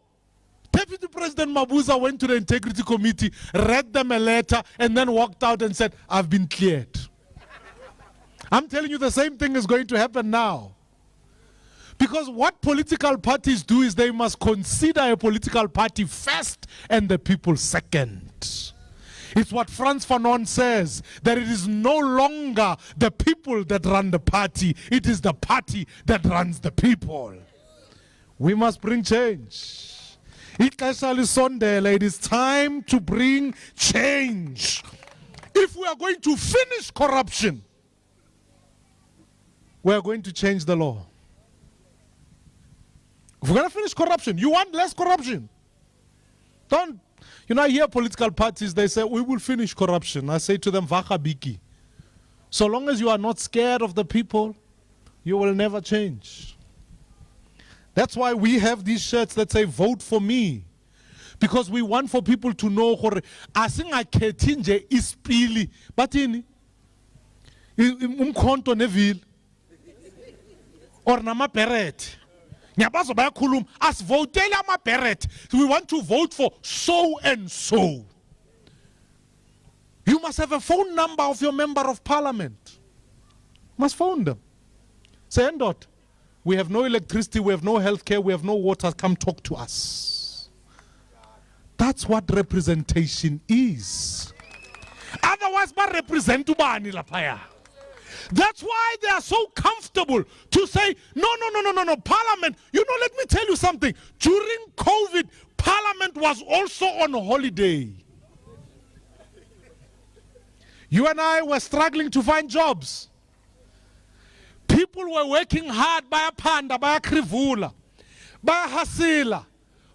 Deputy President Mabuza went to the Integrity Committee, read them a letter, and then walked out and said, I've been cleared. I'm telling you the same thing is going to happen now. Because what political parties do is they must consider a political party first and the people second. It's what Frantz Fanon says, that it is no longer the people that run the party, it is the party that runs the people. We must bring change. It is time to bring change. If we are going to finish corruption, we are going to change the law. If we're going to finish corruption, you want less corruption. Don't, I hear political parties, they say, we will finish corruption. I say to them, Vacha Biki. So long as you are not scared of the people, you will never change. That's why we have these shirts that say, vote for me. Because we want for people to know, asinga ketinje ispili, batini, umkonto neville, or nama peret. As votele ama peret, we want to vote for so and so. You must have a phone number of your member of parliament. You must phone them. Say, Ndot, we have no electricity, we have no healthcare, we have no water, come talk to us. That's what representation is. Otherwise, but represent ubani lapaya. That's why they are so comfortable to say, no, Parliament. Let me tell you something. During COVID, Parliament was also on holiday. You and I were struggling to find jobs. People were working hard by a panda, by a krivula, by a hasila.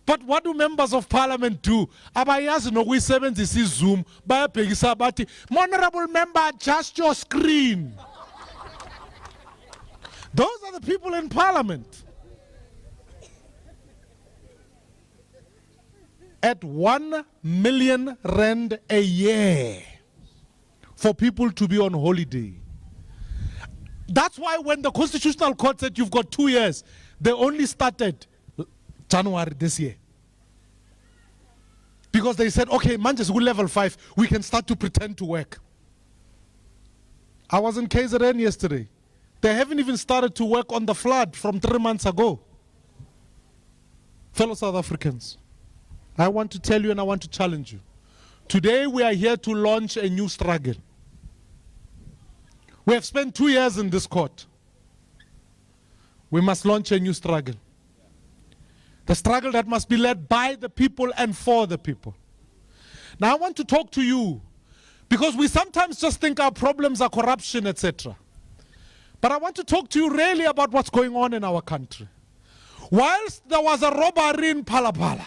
But what do members of parliament do? Abayazi no we Zoom, by a pegisabati. Honorable member, adjust your screen. Those are the people in parliament. At 1 million rand a year for people to be on holiday. That's why when the Constitutional Court said you've got 2 years, they only started January this year. Because they said, okay, Manchester level 5, we can start to pretend to work. I was in KZN yesterday. They haven't even started to work on the flood from 3 months ago. Fellow South Africans, I want to tell you and I want to challenge you. Today we are here to launch a new struggle. We have spent 2 years in this court. We must launch a new struggle. The struggle that must be led by the people and for the people. Now I want to talk to you because we sometimes just think our problems are corruption, etc. But I want to talk to you really about what's going on in our country. Whilst there was a robbery in Palapala,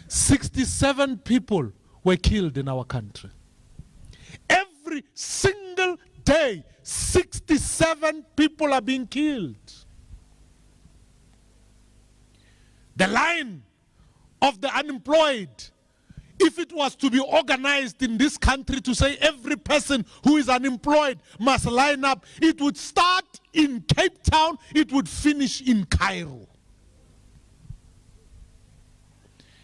67 people were killed in our country. Every single day, 67 people are being killed. The line of the unemployed, if it was to be organized in this country to say every person who is unemployed must line up, it would start in Cape Town, it would finish in Cairo.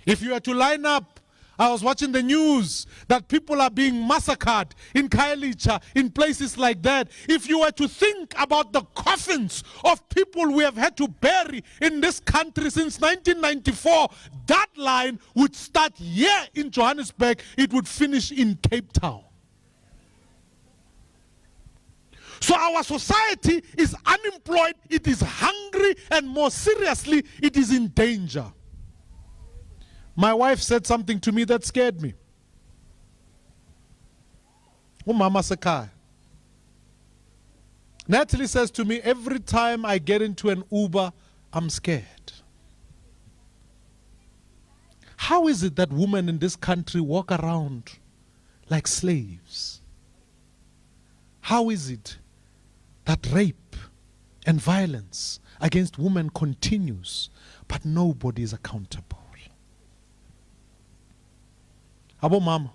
If you were to line up, I was watching the news that people are being massacred in Khayelitsha, in places like that. If you were to think about the coffins of people we have had to bury in this country since 1994, that line would start here in Johannesburg, it would finish in Cape Town. So our society is unemployed, it is hungry, and more seriously, it is in danger. My wife said something to me that scared me. Umama Sakai. Natalie says to me, every time I get into an Uber, I'm scared. How is it that women in this country walk around like slaves? How is it that rape and violence against women continues, but nobody is accountable? Abo Mama,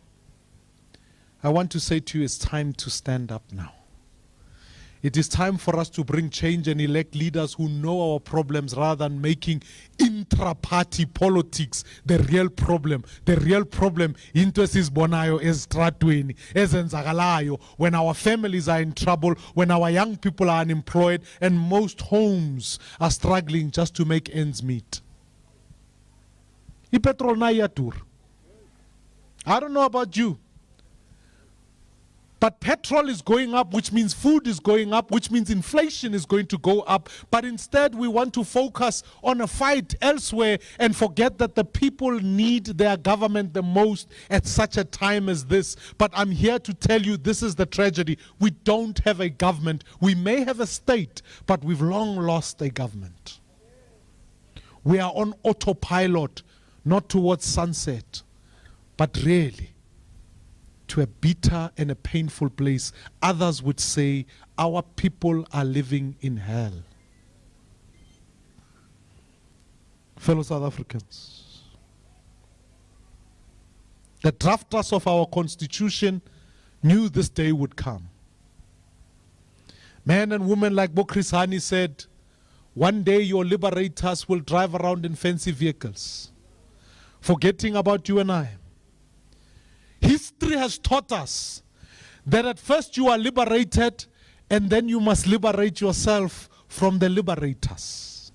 I want to say to you, it's time to stand up now. It is time for us to bring change and elect leaders who know our problems rather than making intra-party politics the real problem. The real problem into esizbonayo ezitratweni ezenzakalayo when our families are in trouble, when our young people are unemployed, and most homes are struggling just to make ends meet. Ipetrol na iyadur. I don't know about you, but petrol is going up, which means food is going up, which means inflation is going to go up. But instead, we want to focus on a fight elsewhere and forget that the people need their government the most at such a time as this. But I'm here to tell you, this is the tragedy. We don't have a government. We may have a state, but we've long lost a government. We are on autopilot, not towards sunset, but really to a bitter and a painful place. Others would say our people are living in hell. Fellow South Africans, the drafters of our constitution knew this day would come. Men and women like Chris Hani said, one day your liberators will drive around in fancy vehicles, forgetting about you and I. History has taught us that at first you are liberated and then you must liberate yourself from the liberators.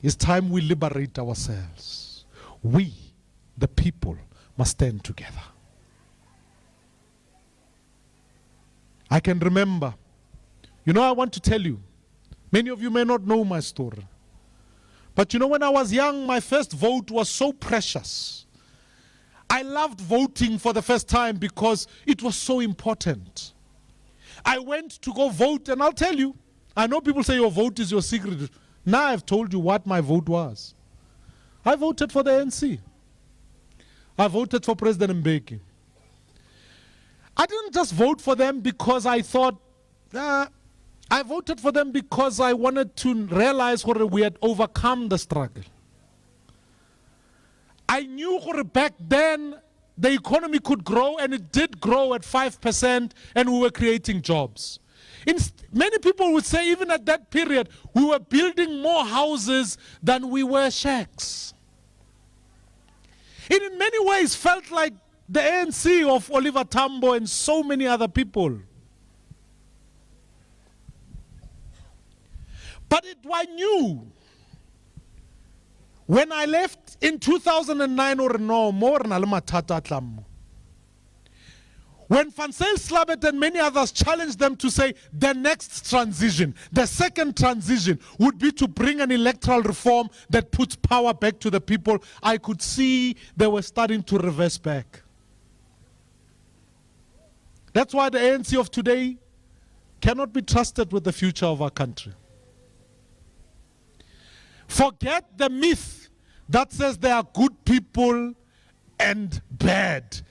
It's time we liberate ourselves. We, the people, must stand together. I can remember, I want to tell you, many of you may not know my story, but when I was young, my first vote was so precious. I loved voting for the first time because it was so important. I went to go vote, and I'll tell you, I know people say your vote is your secret. Now I've told you what my vote was. I voted for the ANC. I voted for President Mbeki. I didn't just vote for them because I thought, I voted for them because I wanted to realize what we had overcome the struggle. I knew back then the economy could grow, and it did grow at 5%, and we were creating jobs. Many people would say even at that period, we were building more houses than we were shacks. It in many ways felt like the ANC of Oliver Tambo and so many other people. But I knew when I left in 2009 or no more, when Van Zyl Slabbert and many others challenged them to say the next transition, the second transition would be to bring an electoral reform that puts power back to the people, I could see they were starting to reverse back. That's why the ANC of today cannot be trusted with the future of our country. Forget the myth that says there are good people and bad.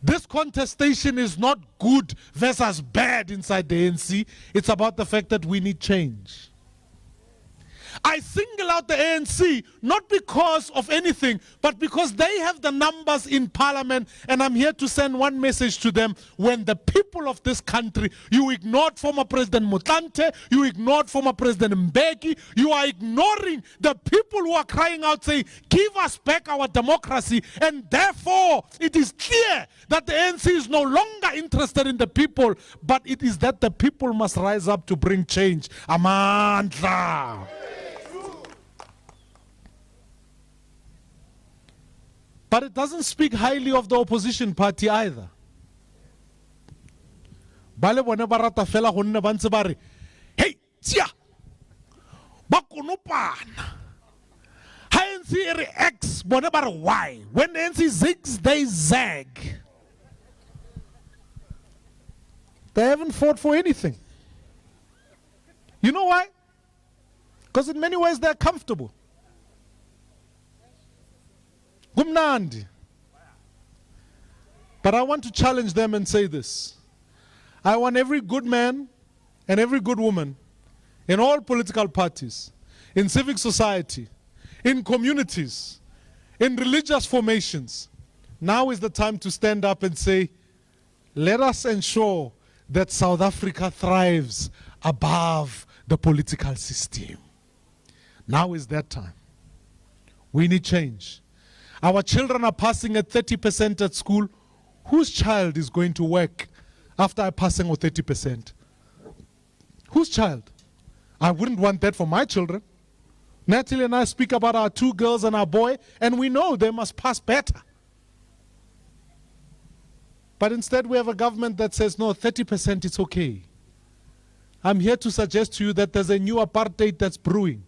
This contestation is not good versus bad inside the ANC. It's about the fact that we need change. I single out the ANC not because of anything, but because they have the numbers in parliament, and I'm here to send one message to them. When the people of this country, you ignored former President Mdntv, you ignored former President Mbeki, you are ignoring the people who are crying out saying, give us back our democracy, and therefore it is clear that the ANC is no longer interested in the people, but it is that the people must rise up to bring change. Amandla. But it doesn't speak highly of the opposition party either. Bale bone barata fela gonne ba ntse ba re, hey, tia ba konopana. Ha ANC e re X, bone ba re Y. When the ANC zigs, they zag. They haven't fought for anything. You know why? Because in many ways they're comfortable. Kumnandi. But I want to challenge them and say this. I want every good man and every good woman in all political parties, in civic society, in communities, in religious formations. Now is the time to stand up and say, let us ensure that South Africa thrives above the political system. Now is that time. We need change. Our children are passing at 30% at school. Whose child is going to work after passing with 30%? Whose child? I wouldn't want that for my children. Natalie and I speak about our 2 girls and our boy, and we know they must pass better. But instead we have a government that says, no, 30% is okay. I'm here to suggest to you that there's a new apartheid that's brewing.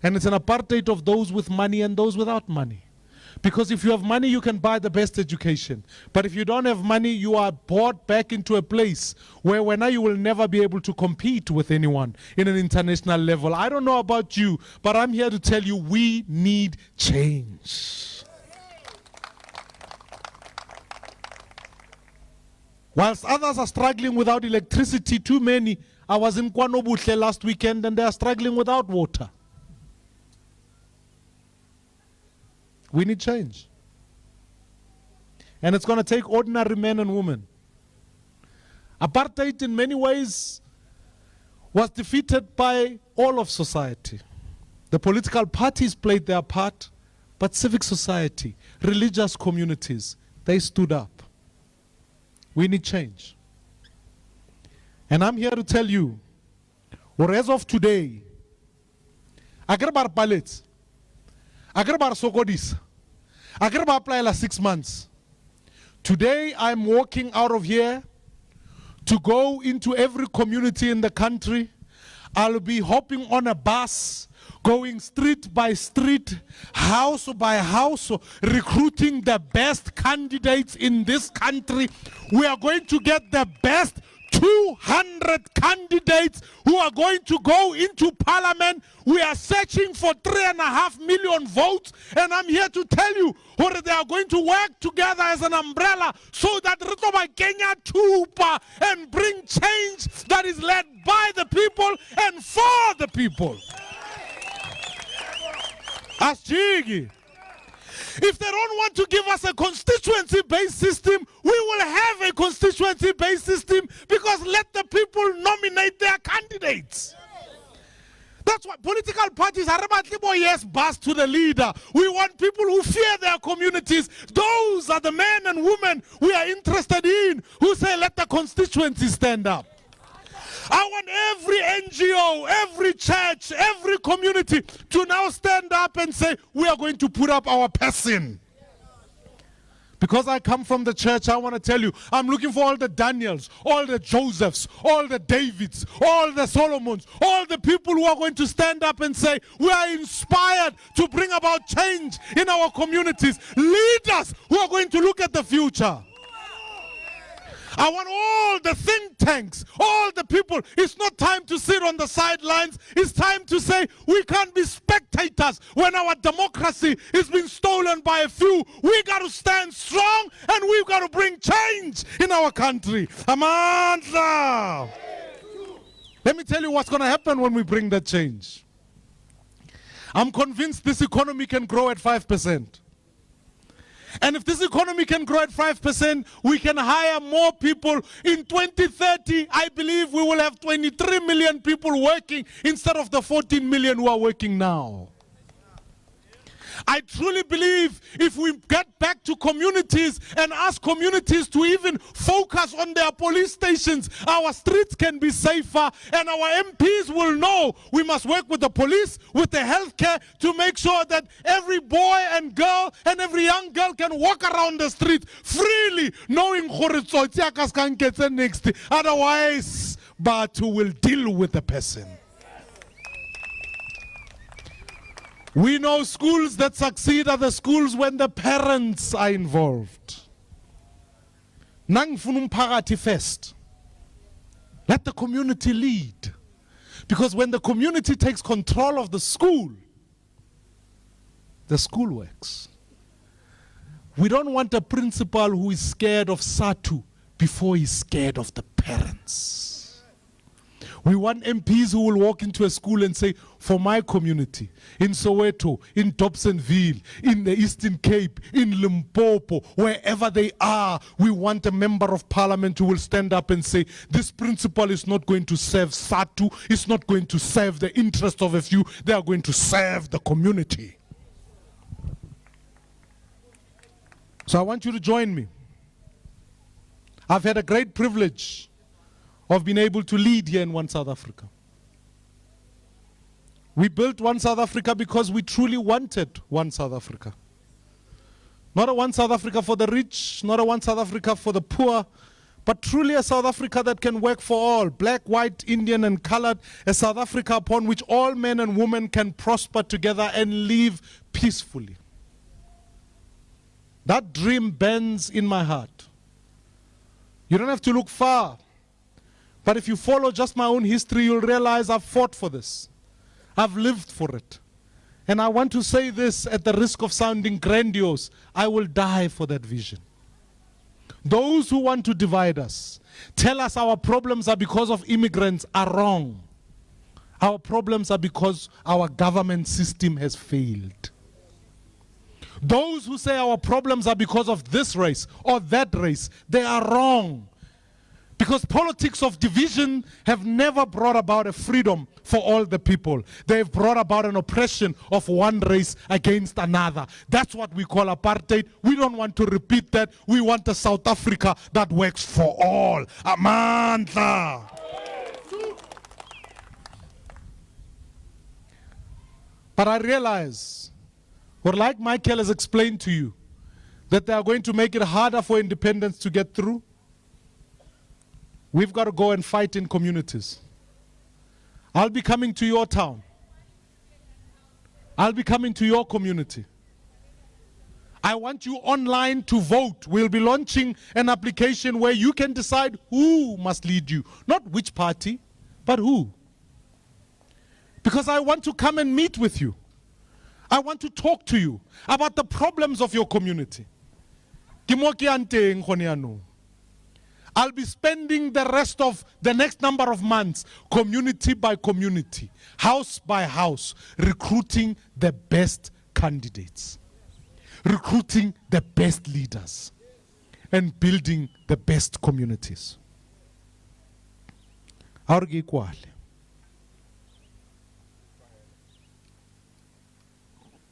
And it's an apartheid of those with money and those without money. Because if you have money, you can buy the best education. But if you don't have money, you are brought back into a place where now you will never be able to compete with anyone in an international level. I don't know about you, but I'm here to tell you we need change. Whilst others are struggling without electricity, too many. I was in KwaNobuhle last weekend and they are struggling without water. We need change. And it's going to take ordinary men and women. Apartheid in many ways was defeated by all of society. The political parties played their part, but civic society, religious communities, they stood up. We need change. And I'm here to tell you, or as of today, Agrabar Palets, Agrabar Sogodis, Agrabar Playla 6 months. Today I'm walking out of here to go into every community in the country. I'll be hopping on a bus, going street by street, house by house, recruiting the best candidates in this country. We are going to get the best 200 candidates who are going to go into parliament. We are searching for 3.5 million votes, and I'm here to tell you that they are going to work together as an umbrella so that Ritoba Kenya Tupa and bring change that is led by the people and for the people. As Jigi. If they don't want to give us a constituency-based system, we will have a constituency-based system, because let the people nominate their candidates. That's why political parties are about yes, bus to the leader. We want people who fear their communities. Those are the men and women we are interested in, who say let the constituency stand up. I want every NGO, every church, every community to now stand up and say, we are going to put up our person. Because I come from the church, I want to tell you, I'm looking for all the Daniels, all the Josephs, all the Davids, all the Solomons, all the people who are going to stand up and say, we are inspired to bring about change in our communities. Leaders who are going to look at the future. I want all the think tanks, all the people. It's not time to sit on the sidelines. It's time to say we can't be spectators when our democracy is being stolen by a few. We got to stand strong, and we've got to bring change in our country. Amandla. Let me tell you what's going to happen when we bring that change. I'm convinced this economy can grow at 5%. And if this economy can grow at 5%, we can hire more people. In 2030, I believe we will have 23 million people working instead of the 14 million who are working now. I truly believe if we get back to communities and ask communities to even focus on their police stations, our streets can be safer, and our MPs will know we must work with the police, with the healthcare, to make sure that every boy and girl and every young girl can walk around the street freely, knowing next. Otherwise, but who will deal with the person. We know schools that succeed are the schools when the parents are involved. Nangifuna umphakathi first. Let the community lead. Because when the community takes control of the school works. We don't want a principal who is scared of SATU before he's scared of the parents. We want MPs who will walk into a school and say, for my community, in Soweto, in Dobsonville, in the Eastern Cape, in Limpopo, wherever they are, we want a member of parliament who will stand up and say, this principle is not going to serve SATU, it's not going to serve the interest of a few, they are going to serve the community. So I want you to join me. I've had a great privilege of being able to lead here in One South Africa. We built One South Africa because we truly wanted One South Africa. Not a One South Africa for the rich, not a One South Africa for the poor, but truly a South Africa that can work for all, black, white, Indian, and colored, a South Africa upon which all men and women can prosper together and live peacefully. That dream burns in my heart. You don't have to look far. But if you follow just my own history, you'll realize I've fought for this. I've lived for it. And I want to say this at the risk of sounding grandiose. I will die for that vision. Those who want to divide us, tell us our problems are because of immigrants, are wrong. Our problems are because our government system has failed. Those who say our problems are because of this race or that race, they are wrong. Because politics of division have never brought about a freedom for all the people. They've brought about an oppression of one race against another. That's what we call apartheid. We don't want to repeat that. We want a South Africa that works for all. Amandla. But I realize, or like Michael has explained to you, that they are going to make it harder for independence to get through. We've got to go and fight in communities. I'll be coming to your town. I'll be coming to your community. I want you online to vote. We'll be launching an application where you can decide who must lead you. Not which party, but who. Because I want to come and meet with you. I want to talk to you about the problems of your community. I'll be spending the rest of the next number of months, community by community, house by house, recruiting the best candidates, recruiting the best leaders, and building the best communities.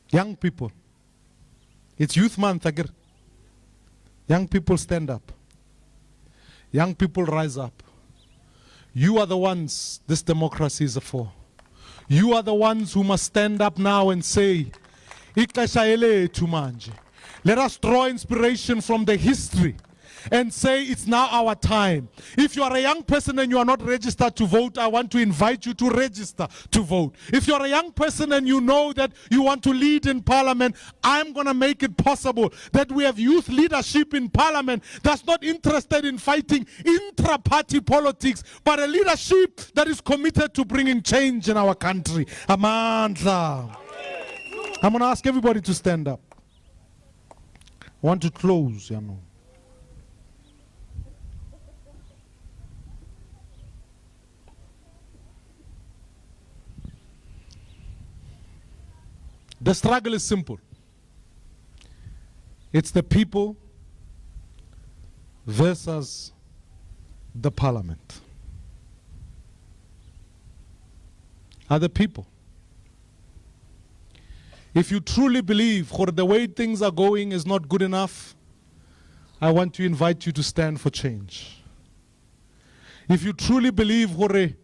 Young people, it's Youth Month again. Young people stand up. Young people rise up. You are the ones this democracy is for. You are the ones who must stand up now and say, let us draw inspiration from the history and say it's now our time. If you are a young person and you are not registered to vote, I want to invite you to register to vote. If you are a young person and you know that you want to lead in parliament, I'm going to make it possible that we have youth leadership in parliament that's not interested in fighting intra-party politics, but a leadership that is committed to bringing change in our country. Amandla. I'm going to ask everybody to stand up. I want to close, you know. The struggle is simple. It's the people versus the parliament. Are the people. If you truly believe the way things are going is not good enough, I want to invite you to stand for change. If you truly believe, we're going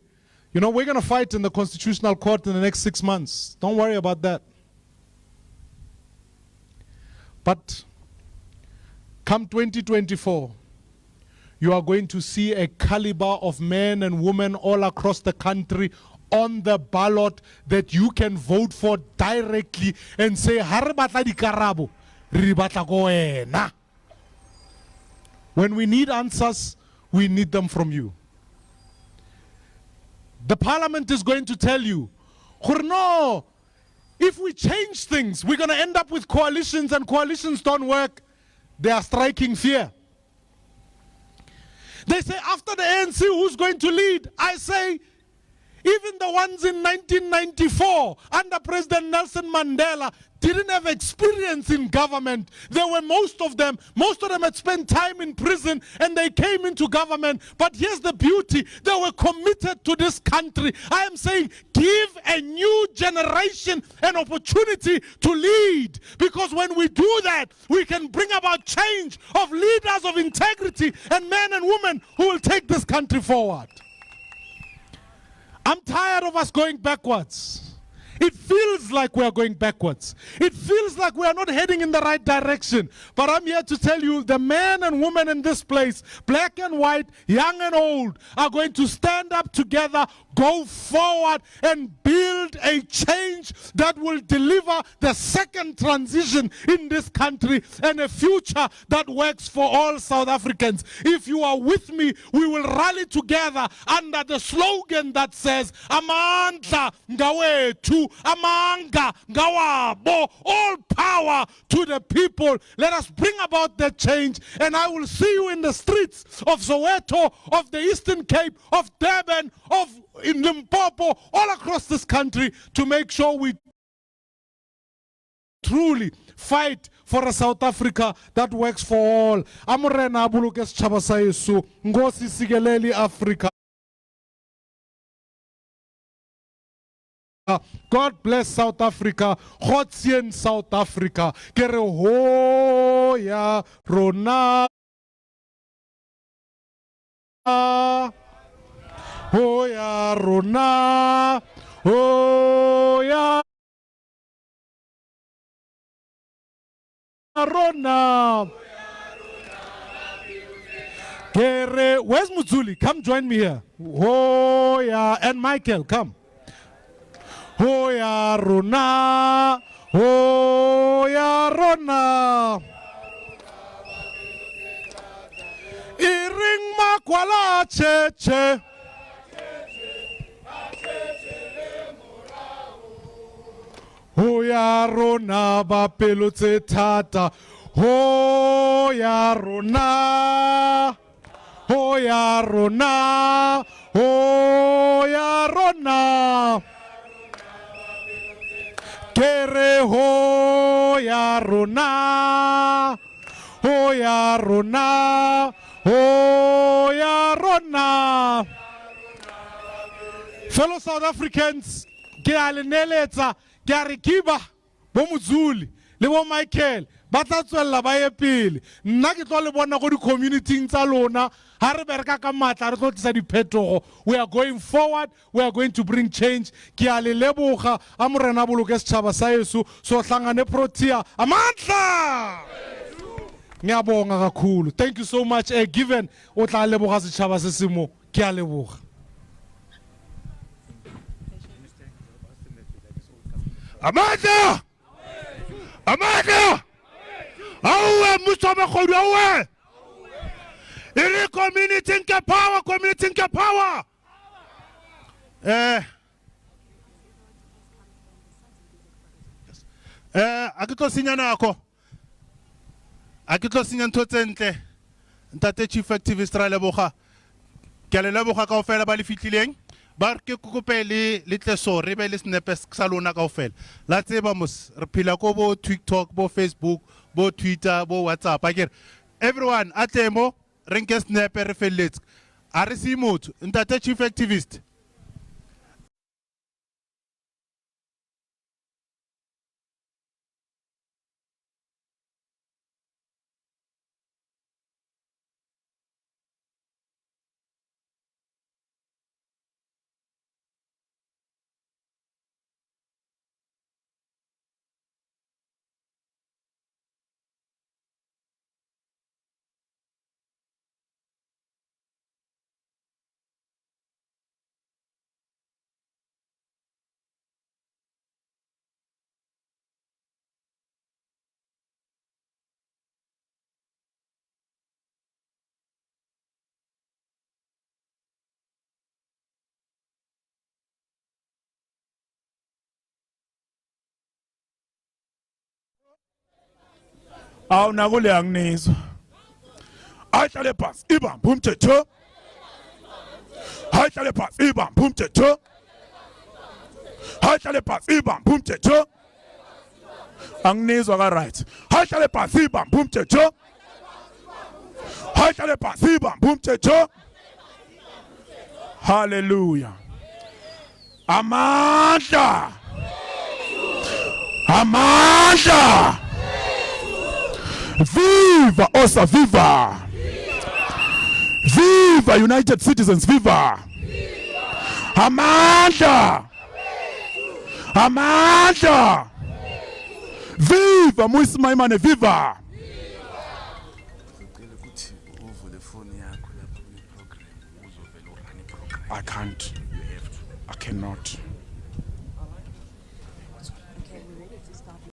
to fight in the Constitutional Court in the next 6 months. Don't worry about that. But come 2024, you are going to see a caliber of men and women all across the country on the ballot that you can vote for directly and say, when we need answers, we need them from you. The parliament is going to tell you, if we change things, we're going to end up with coalitions, and coalitions don't work. they are striking fear. They say, after the ANC, who's going to lead? I say, even the ones in 1994 under President Nelson Mandela didn't have experience in government. There were most of them had spent time in prison and they came into government. But here's the beauty, they were committed to this country. I am saying, give a new generation an opportunity to lead. Because when we do that, we can bring about change of leaders of integrity and men and women who will take this country forward. I'm tired of us going backwards. It feels like we are going backwards. It feels like we are not heading in the right direction. But I'm here to tell you, the men and women in this place, black and white, young and old, are going to stand up together, go forward, and build a change that will deliver the second transition in this country and a future that works for all South Africans. If you are with me, we will rally together under the slogan that says, Amandla Ngawetu, Amanga Ngawabo, all power to the people. Let us bring about that change, and I will see you in the streets of Soweto, of the Eastern Cape, of Durban, of in Limpopo, all across this country, to make sure we truly fight for a South Africa that works for all. Amorena abulukes chabasayesu, ngosi sigeleli Africa. God bless South Africa. Godsien South Africa. Kere ho ya rona. Ho ya rona. Ho ya rona. Kere, where's Muzuli? Come join me here. Ho ya, and Michael, come. Ho ya rona, ho ya rona. Iring makwala cheche. Ho ya rona ba pelo tse thata. Ho ya rona. Ho ya rona. Ho ya rona. Kere ho ya rona, ho ya rona, ho ya rona. Fellow South Africans, ke a le neletsa, ke a re kiba bo Muzuli le bo Michael ba tla tswella ba ye pele. Nna ke tlo le bona go di community tsa lona. We are going forward. We are going to bring change. Ki ale leboga amorena boloke setšhaba sa yesu so hlangane protea amandla. Ngiyabonga kakhulu. Thank you so much. Given o tla leboga setšhaba se semo. Ki a leboga. Amandla! Amandla! Awe musoma khodu awe! Ili community nke power, community nke power. Akitlo sinya nako. Akitlo sinya ntho tse ntle. Ntate chief activist ra leboga. Ke le leboga kaofela ba le fitlileng. Ba ke kope le tleso re be le snepe sa lona kaofela. La tseba mos re phela ko bo TikTok, bo Facebook, bo Twitter, bo WhatsApp. Akere everyone atemo renke snepe re feletse. A re si motho ntate chief activist. Awu nakule anginizwa. Ayihlale phansi ibambe umthetho. Ayihlale phansi ibambe umthetho. Ayihlale phansi ibambe umthetho. Anginizwa ka right. Ayihlale phansi ibambe umthetho. Ayihlale phansi ibambe umthetho. Hallelujah. Amandla. Amandla. Viva Osa, viva. Viva United Citizens, viva. Amandla. Amandla. Viva Muismaimane, viva. I can't. I cannot.